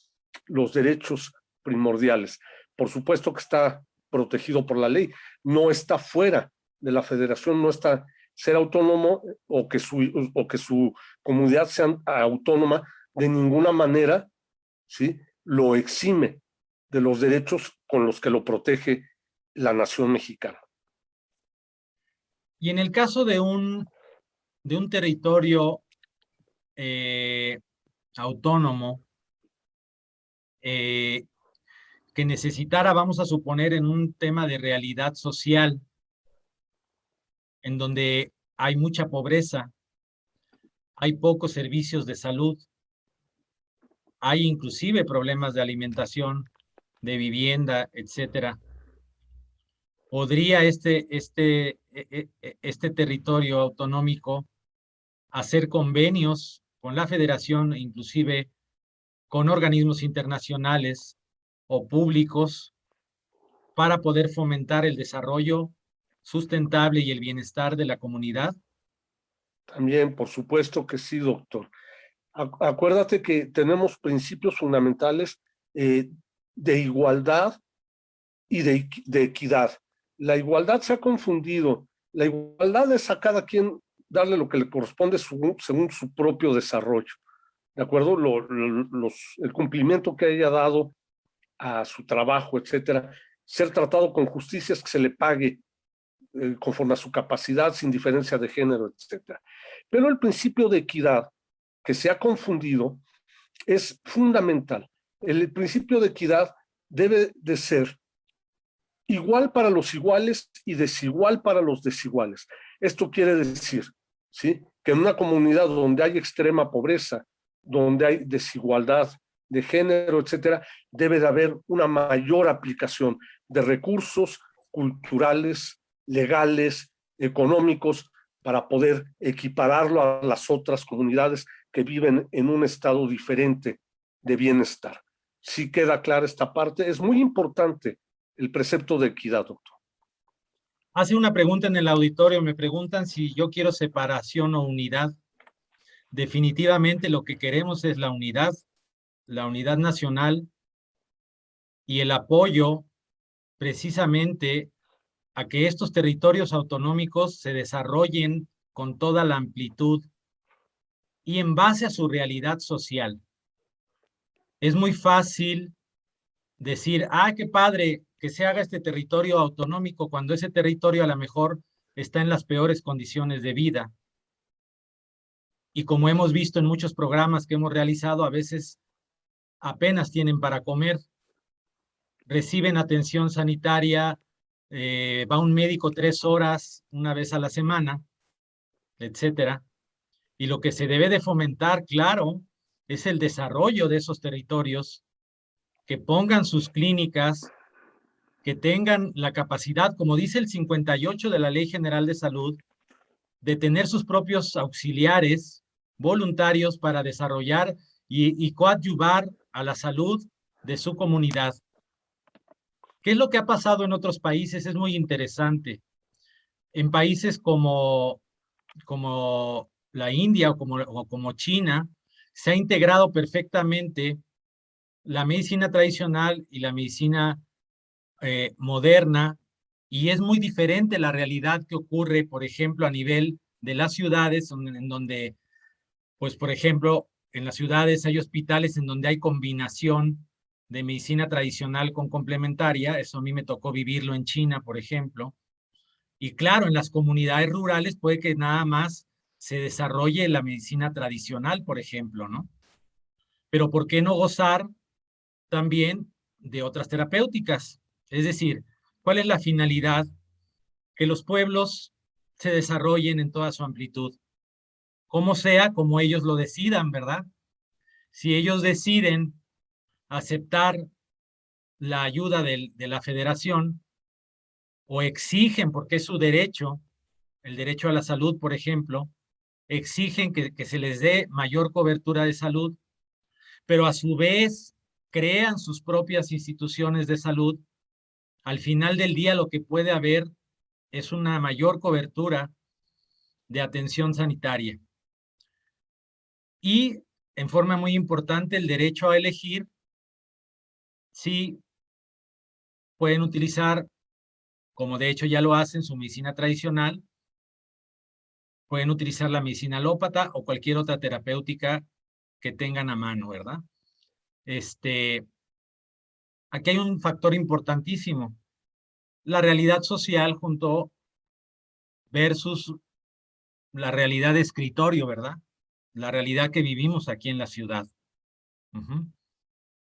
los derechos primordiales. Por supuesto que está protegido por la ley, no está fuera de la federación, no está ser autónomo o que su comunidad sea autónoma de ninguna manera, ¿sí? Lo exime de los derechos con los que lo protege la nación mexicana. Y en el caso de un territorio autónomo que necesitara, vamos a suponer, en un tema de realidad social, en donde hay mucha pobreza, hay pocos servicios de salud, hay inclusive problemas de alimentación, de vivienda, etcétera. ¿Podría este territorio autonómico hacer convenios con la federación, inclusive con organismos internacionales o públicos, para poder fomentar el desarrollo sustentable y el bienestar de la comunidad? También, por supuesto que sí, doctor. Acuérdate que tenemos principios fundamentales de igualdad y de equidad. La igualdad se ha confundido. La igualdad es a cada quien darle lo que le corresponde según su propio desarrollo, ¿de acuerdo? El cumplimiento que haya dado a su trabajo, etcétera, ser tratado con justicia, es que se le pague conforme a su capacidad, sin diferencia de género, etcétera. Pero el principio de equidad, que se ha confundido, es fundamental. El principio de equidad debe de ser igual para los iguales y desigual para los desiguales. Esto quiere decir, ¿sí?, que en una comunidad donde hay extrema pobreza, donde hay desigualdad de género, etcétera, debe de haber una mayor aplicación de recursos culturales, legales, económicos, para poder equipararlo a las otras comunidades que viven en un estado diferente de bienestar. Si queda clara esta parte, es muy importante el precepto de equidad, doctor. Hace una pregunta en el auditorio, me preguntan si yo quiero separación o unidad. Definitivamente lo que queremos es la unidad nacional y el apoyo precisamente a que estos territorios autonómicos se desarrollen con toda la amplitud y en base a su realidad social. Es muy fácil decir, qué padre que se haga este territorio autonómico cuando ese territorio a lo mejor está en las peores condiciones de vida. Y como hemos visto en muchos programas que hemos realizado, a veces apenas tienen para comer, reciben atención sanitaria, va un médico 3 horas una vez a la semana, etcétera. Y lo que se debe de fomentar, claro, es el desarrollo de esos territorios, que pongan sus clínicas, que tengan la capacidad, como dice el 58 de la Ley General de Salud, de tener sus propios auxiliares voluntarios para desarrollar y coadyuvar a la salud de su comunidad. ¿Qué es lo que ha pasado en otros países? Es muy interesante. En países como la India o como China, se ha integrado perfectamente la medicina tradicional y la medicina moderna, y es muy diferente la realidad que ocurre, por ejemplo, a nivel de las ciudades, en donde, pues, por ejemplo, en las ciudades hay hospitales en donde hay combinación de medicina tradicional con complementaria. Eso a mí me tocó vivirlo en China, por ejemplo. Y claro, en las comunidades rurales puede que nada más se desarrolle la medicina tradicional, por ejemplo, ¿no? Pero ¿por qué no gozar también de otras terapéuticas? Es decir, ¿cuál es la finalidad? Que los pueblos se desarrollen en toda su amplitud, como sea, como ellos lo decidan, ¿verdad? Si ellos deciden aceptar la ayuda de la federación o exigen, porque es su derecho, el derecho a la salud, por ejemplo, exigen que se les dé mayor cobertura de salud, pero a su vez crean sus propias instituciones de salud. Al final del día lo que puede haber es una mayor cobertura de atención sanitaria. Y en forma muy importante el derecho a elegir si pueden utilizar, como de hecho ya lo hacen, su medicina tradicional, pueden utilizar la medicina alópata o cualquier otra terapéutica que tengan a mano, ¿verdad? Aquí hay un factor importantísimo, la realidad social versus la realidad de escritorio, ¿verdad? La realidad que vivimos aquí en la ciudad.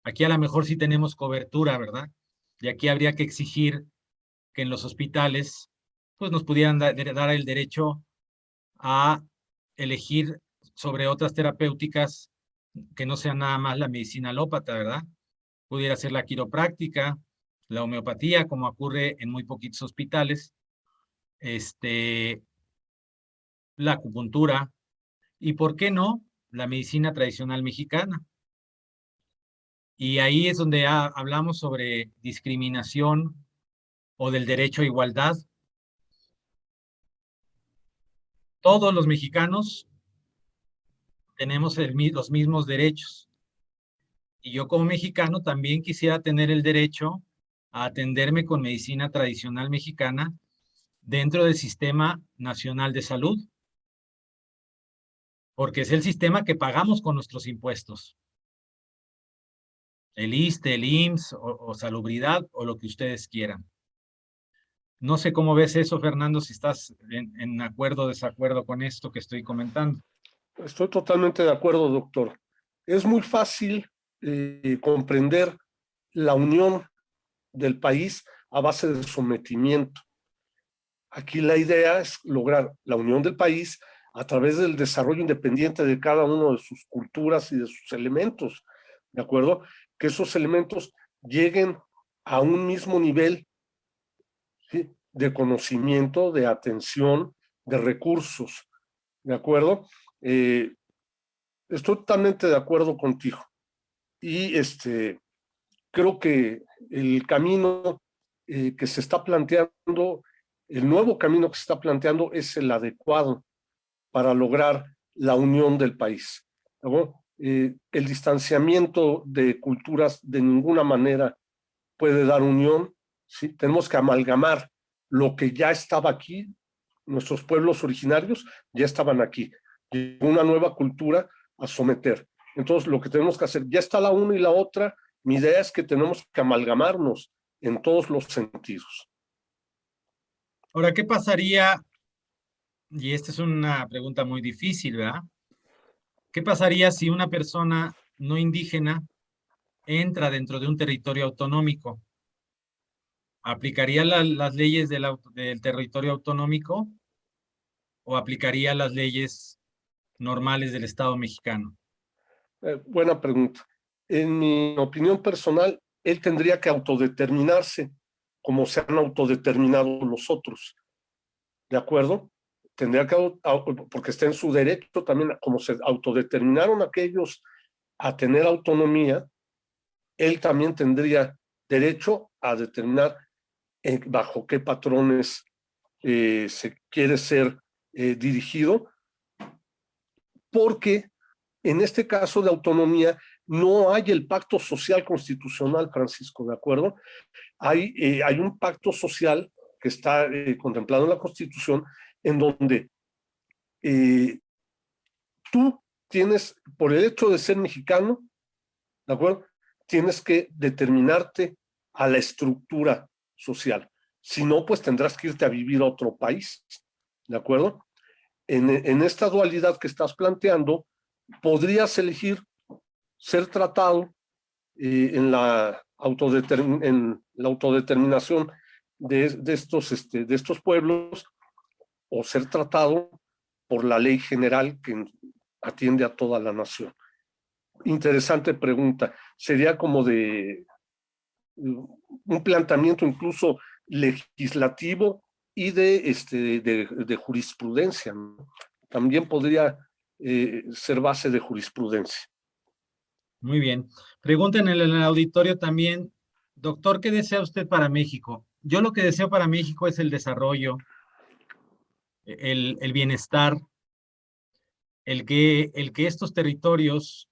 Aquí a lo mejor sí tenemos cobertura, ¿verdad? Y aquí habría que exigir que en los hospitales pues nos pudieran dar el derecho a elegir sobre otras terapéuticas que no sean nada más la medicina alópata, ¿verdad? Pudiera ser la quiropráctica, la homeopatía, como ocurre en muy poquitos hospitales, la acupuntura, y ¿por qué no? La medicina tradicional mexicana. Y ahí es donde hablamos sobre discriminación o del derecho a igualdad. Todos los mexicanos tenemos los mismos derechos. Y yo como mexicano también quisiera tener el derecho a atenderme con medicina tradicional mexicana dentro del Sistema Nacional de Salud. porque es el sistema que pagamos con nuestros impuestos. El ISSSTE, el IMSS o salubridad o lo que ustedes quieran. No sé cómo ves eso, Fernando, si estás en acuerdo o desacuerdo con esto que estoy comentando. Estoy totalmente de acuerdo, doctor. Es muy fácil comprender la unión del país a base de sometimiento. Aquí la idea es lograr la unión del país a través del desarrollo independiente de cada uno de sus culturas y de sus elementos, ¿de acuerdo? Que esos elementos lleguen a un mismo nivel, ¿sí?, de conocimiento, de atención, de recursos, ¿de acuerdo? Estoy totalmente de acuerdo contigo. Y creo que el camino que se está planteando, el nuevo camino que se está planteando es el adecuado para lograr la unión del país, ¿no? El distanciamiento de culturas de ninguna manera puede dar unión, ¿sí? Tenemos que amalgamar lo que ya estaba aquí, nuestros pueblos originarios ya estaban aquí, y una nueva cultura a someter. Entonces, lo que tenemos que hacer, ya está la una y la otra, mi idea es que tenemos que amalgamarnos en todos los sentidos. Ahora, ¿qué pasaría? Y esta es una pregunta muy difícil, ¿verdad? ¿Qué pasaría si una persona no indígena entra dentro de un territorio autonómico? ¿Aplicaría las leyes del territorio autonómico o aplicaría las leyes normales del Estado mexicano? Buena pregunta. En mi opinión personal, él tendría que autodeterminarse como se han autodeterminado los otros, ¿de acuerdo? Tendría que, porque está en su derecho también, como se autodeterminaron aquellos a tener autonomía, él también tendría derecho a determinar bajo qué patrones se quiere ser dirigido, porque en este caso de autonomía no hay el pacto social constitucional, Francisco, ¿de acuerdo? Hay un pacto social que está contemplado en la Constitución en donde tú tienes, por el hecho de ser mexicano, ¿de acuerdo?, tienes que determinarte a la estructura social. Si no, pues tendrás que irte a vivir a otro país, ¿de acuerdo? En esta dualidad que estás planteando, podrías elegir ser tratado en la autodeterminación de estos pueblos, o ser tratado por la ley general que atiende a toda la nación. Interesante pregunta. Sería como de un planteamiento incluso legislativo y de jurisprudencia, ¿no? También podría ser base de jurisprudencia. Muy bien. Pregunten en el auditorio también, doctor, ¿qué desea usted para México? Yo lo que deseo para México es el desarrollo, el bienestar, el que estos territorios,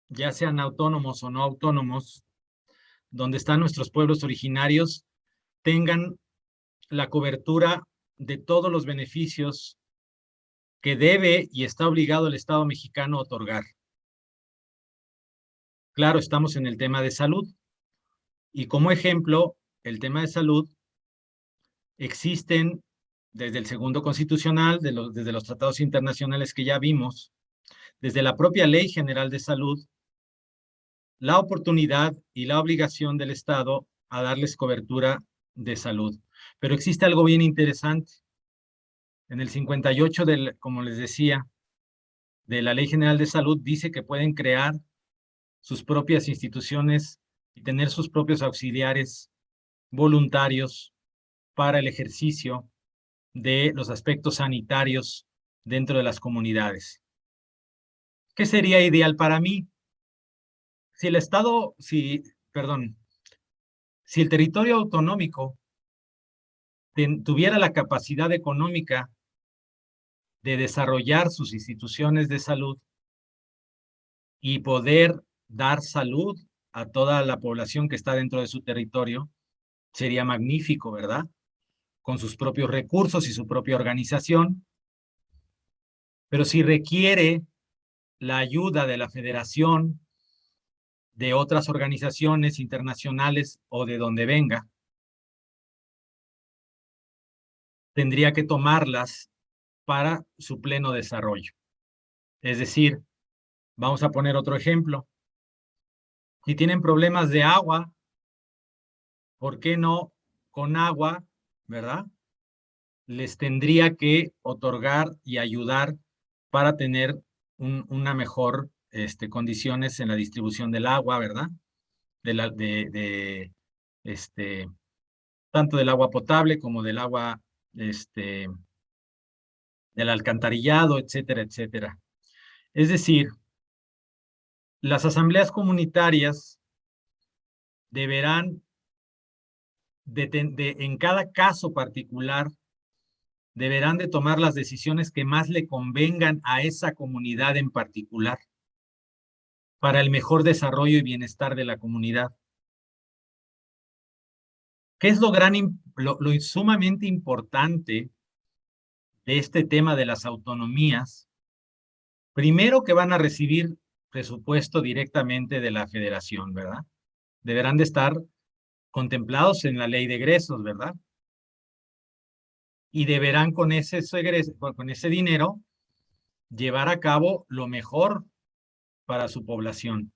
ya sean autónomos o no autónomos, donde están nuestros pueblos originarios, tengan la cobertura de todos los beneficios que debe y está obligado el Estado mexicano a otorgar. Claro, estamos en el tema de salud. Y como ejemplo, el tema de salud, existen desde el segundo constitucional, desde los tratados internacionales que ya vimos, desde la propia Ley General de Salud, la oportunidad y la obligación del Estado a darles cobertura de salud. Pero existe algo bien interesante. En el 58, como les decía, de la Ley General de Salud, dice que pueden crear sus propias instituciones y tener sus propios auxiliares voluntarios para el ejercicio de los aspectos sanitarios dentro de las comunidades. ¿Qué sería ideal para mí? Si el Estado, si el territorio autonómico tuviera la capacidad económica de desarrollar sus instituciones de salud y poder dar salud a toda la población que está dentro de su territorio, sería magnífico, ¿verdad? Con sus propios recursos y su propia organización. Pero si requiere la ayuda de la Federación, de otras organizaciones internacionales o de donde venga, tendría que tomarlas para su pleno desarrollo. Es decir, vamos a poner otro ejemplo. Si tienen problemas de agua, ¿por qué no con agua, verdad? Les tendría que otorgar y ayudar para tener una mejor condiciones en la distribución del agua, ¿verdad? Tanto del agua potable como del agua, del alcantarillado, etcétera, etcétera. Es decir, las asambleas comunitarias deberán, en cada caso particular, deberán de tomar las decisiones que más le convengan a esa comunidad en particular para el mejor desarrollo y bienestar de la comunidad. ¿Qué es lo sumamente importante de este tema de las autonomías? Primero, que van a recibir presupuesto directamente de la Federación, ¿verdad? Deberán de estar contemplados en la ley de egresos, ¿verdad? Y deberán con ese dinero llevar a cabo lo mejor para su población.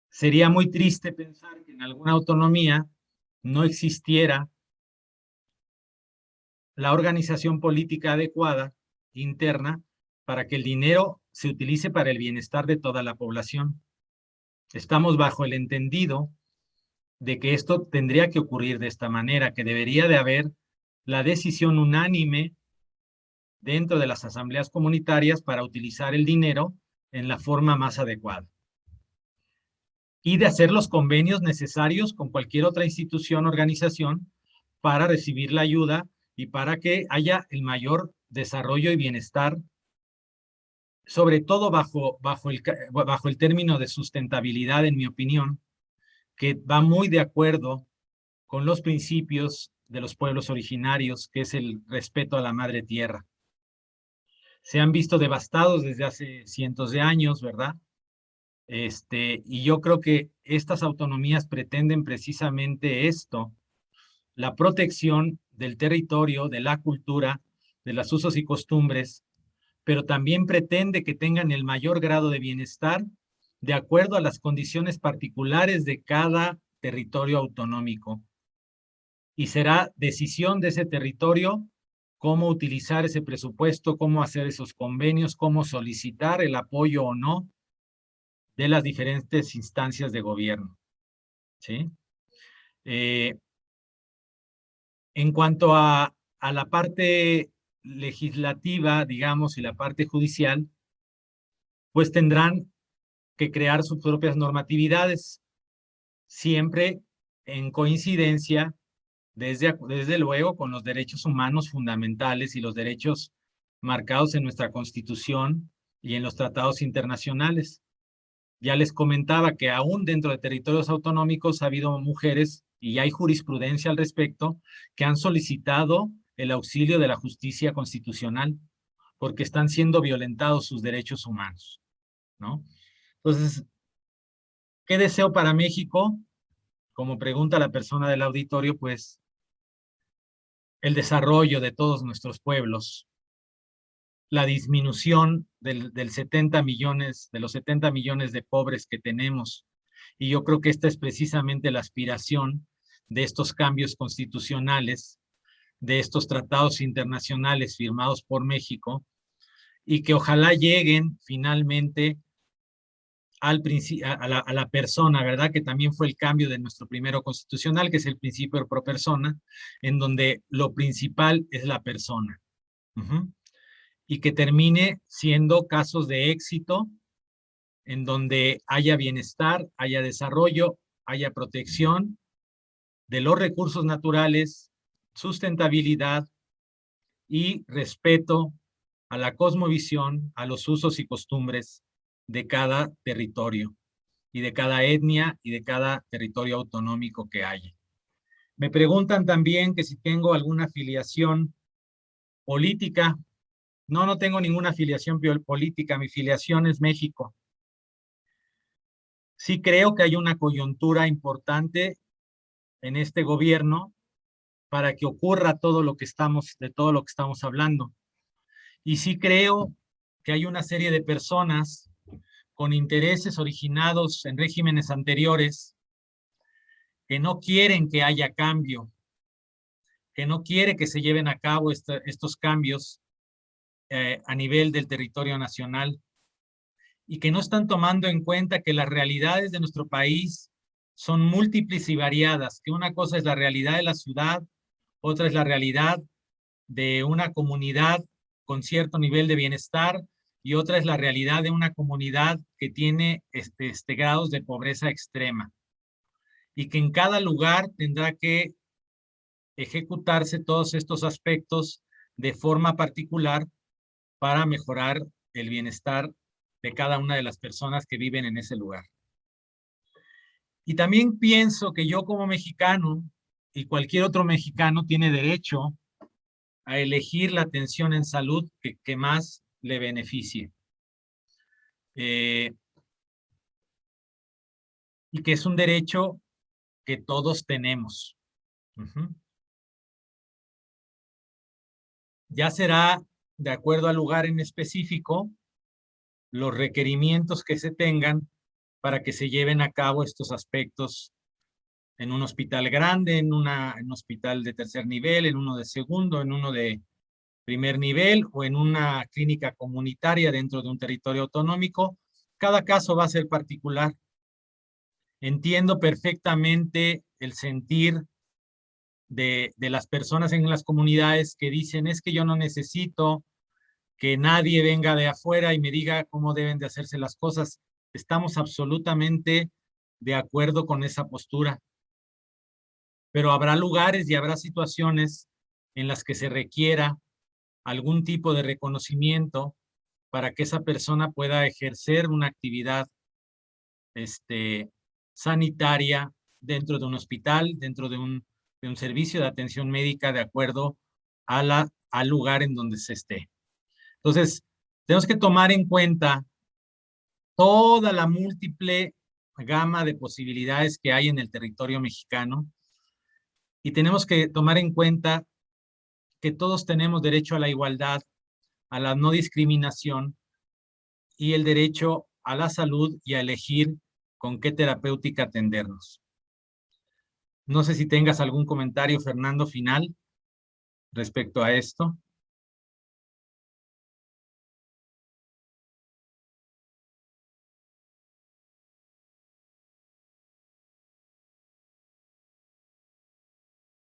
Sería muy triste pensar que en alguna autonomía no existiera la organización política adecuada, interna, para que el dinero se utilice para el bienestar de toda la población. Estamos bajo el entendido de que esto tendría que ocurrir de esta manera, que debería de haber la decisión unánime dentro de las asambleas comunitarias para utilizar el dinero en la forma más adecuada. Y de hacer los convenios necesarios con cualquier otra institución o organización para recibir la ayuda y para que haya el mayor desarrollo y bienestar, sobre todo bajo el término de sustentabilidad, en mi opinión, que va muy de acuerdo con los principios de los pueblos originarios, que es el respeto a la madre tierra. Se han visto devastados desde hace cientos de años, ¿verdad? Y yo creo que estas autonomías pretenden precisamente esto, la protección del territorio, de la cultura, de los usos y costumbres, pero también pretende que tengan el mayor grado de bienestar de acuerdo a las condiciones particulares de cada territorio autonómico. Y será decisión de ese territorio cómo utilizar ese presupuesto, cómo hacer esos convenios, cómo solicitar el apoyo o no de las diferentes instancias de gobierno. ¿Sí? En cuanto a la parte legislativa, digamos, y la parte judicial, pues tendrán que crear sus propias normatividades, siempre en coincidencia, desde luego, con los derechos humanos fundamentales y los derechos marcados en nuestra Constitución y en los tratados internacionales. Ya les comentaba que aún dentro de territorios autonómicos ha habido mujeres, y hay jurisprudencia al respecto, que han solicitado el auxilio de la justicia constitucional porque están siendo violentados sus derechos humanos, ¿no? Entonces, ¿qué deseo para México? Como pregunta la persona del auditorio, pues el desarrollo de todos nuestros pueblos, la disminución de los 70 millones de pobres que tenemos. Y yo creo que esta es precisamente la aspiración de estos cambios constitucionales, de estos tratados internacionales firmados por México, y que ojalá lleguen finalmente a la persona, ¿verdad? Que también fue el cambio de nuestro primero constitucional, que es el principio pro persona, en donde lo principal es la persona. Y que termine siendo casos de éxito en donde haya bienestar, haya desarrollo, haya protección de los recursos naturales, sustentabilidad y respeto a la cosmovisión, a los usos y costumbres de cada territorio y de cada etnia y de cada territorio autonómico que haya. Me preguntan también que si tengo alguna afiliación política. No, no tengo ninguna afiliación política, mi filiación es México. Sí creo que hay una coyuntura importante en este gobierno para que ocurra todo lo que de todo lo que estamos hablando. Y sí creo que hay una serie de personas con intereses originados en regímenes anteriores que no quieren que haya cambio, que no quiere que se lleven a cabo estos cambios a nivel del territorio nacional y que no están tomando en cuenta que las realidades de nuestro país son múltiples y variadas, que una cosa es la realidad de la ciudad, otra es la realidad de una comunidad con cierto nivel de bienestar y otra es la realidad de una comunidad que tiene grados de pobreza extrema y que en cada lugar tendrá que ejecutarse todos estos aspectos de forma particular para mejorar el bienestar de cada una de las personas que viven en ese lugar. Y también pienso que yo como mexicano y cualquier otro mexicano tiene derecho a elegir la atención en salud que más le beneficie. Y que es un derecho que todos tenemos. Ya será, de acuerdo al lugar en específico, los requerimientos que se tengan para que se lleven a cabo estos aspectos en un hospital grande, en un hospital de tercer nivel, en uno de segundo, en uno de primer nivel o en una clínica comunitaria dentro de un territorio autonómico. Cada caso va a ser particular. Entiendo perfectamente el sentir de las personas en las comunidades que dicen, es que yo no necesito que nadie venga de afuera y me diga cómo deben de hacerse las cosas. Estamos absolutamente de acuerdo con esa postura. Pero habrá lugares y habrá situaciones en las que se requiera algún tipo de reconocimiento para que esa persona pueda ejercer una actividad sanitaria dentro de un hospital, dentro de un servicio de atención médica de acuerdo al lugar en donde se esté. Entonces, tenemos que tomar en cuenta toda la múltiple gama de posibilidades que hay en el territorio mexicano y tenemos que tomar en cuenta que todos tenemos derecho a la igualdad, a la no discriminación y el derecho a la salud y a elegir con qué terapéutica atendernos. No sé si tengas algún comentario, Fernando, final respecto a esto.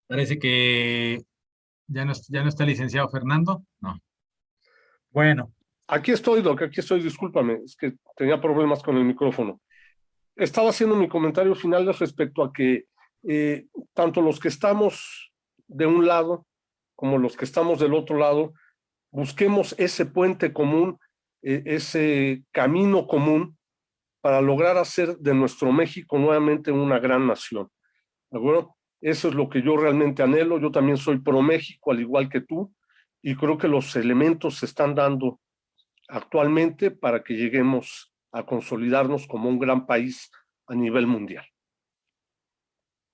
Parece que ya no está el licenciado Fernando. No. Bueno. Aquí estoy, Doc, aquí estoy, discúlpame, es que tenía problemas con el micrófono. Estaba haciendo mi comentario final respecto a que tanto los que estamos de un lado como los que estamos del otro lado, busquemos ese puente común, ese camino común para lograr hacer de nuestro México nuevamente una gran nación. ¿De acuerdo? Eso es lo que yo realmente anhelo. Yo también soy pro México, al igual que tú, y creo que los elementos se están dando actualmente para que lleguemos a consolidarnos como un gran país a nivel mundial.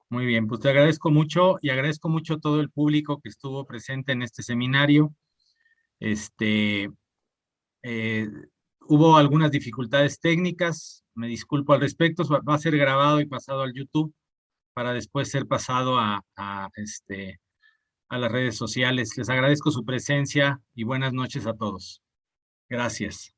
Muy bien, pues te agradezco mucho y agradezco mucho a todo el público que estuvo presente en este seminario. Hubo algunas dificultades técnicas, me disculpo al respecto, va a ser grabado y pasado al YouTube para después ser pasado a las redes sociales. Les agradezco su presencia y buenas noches a todos. Gracias.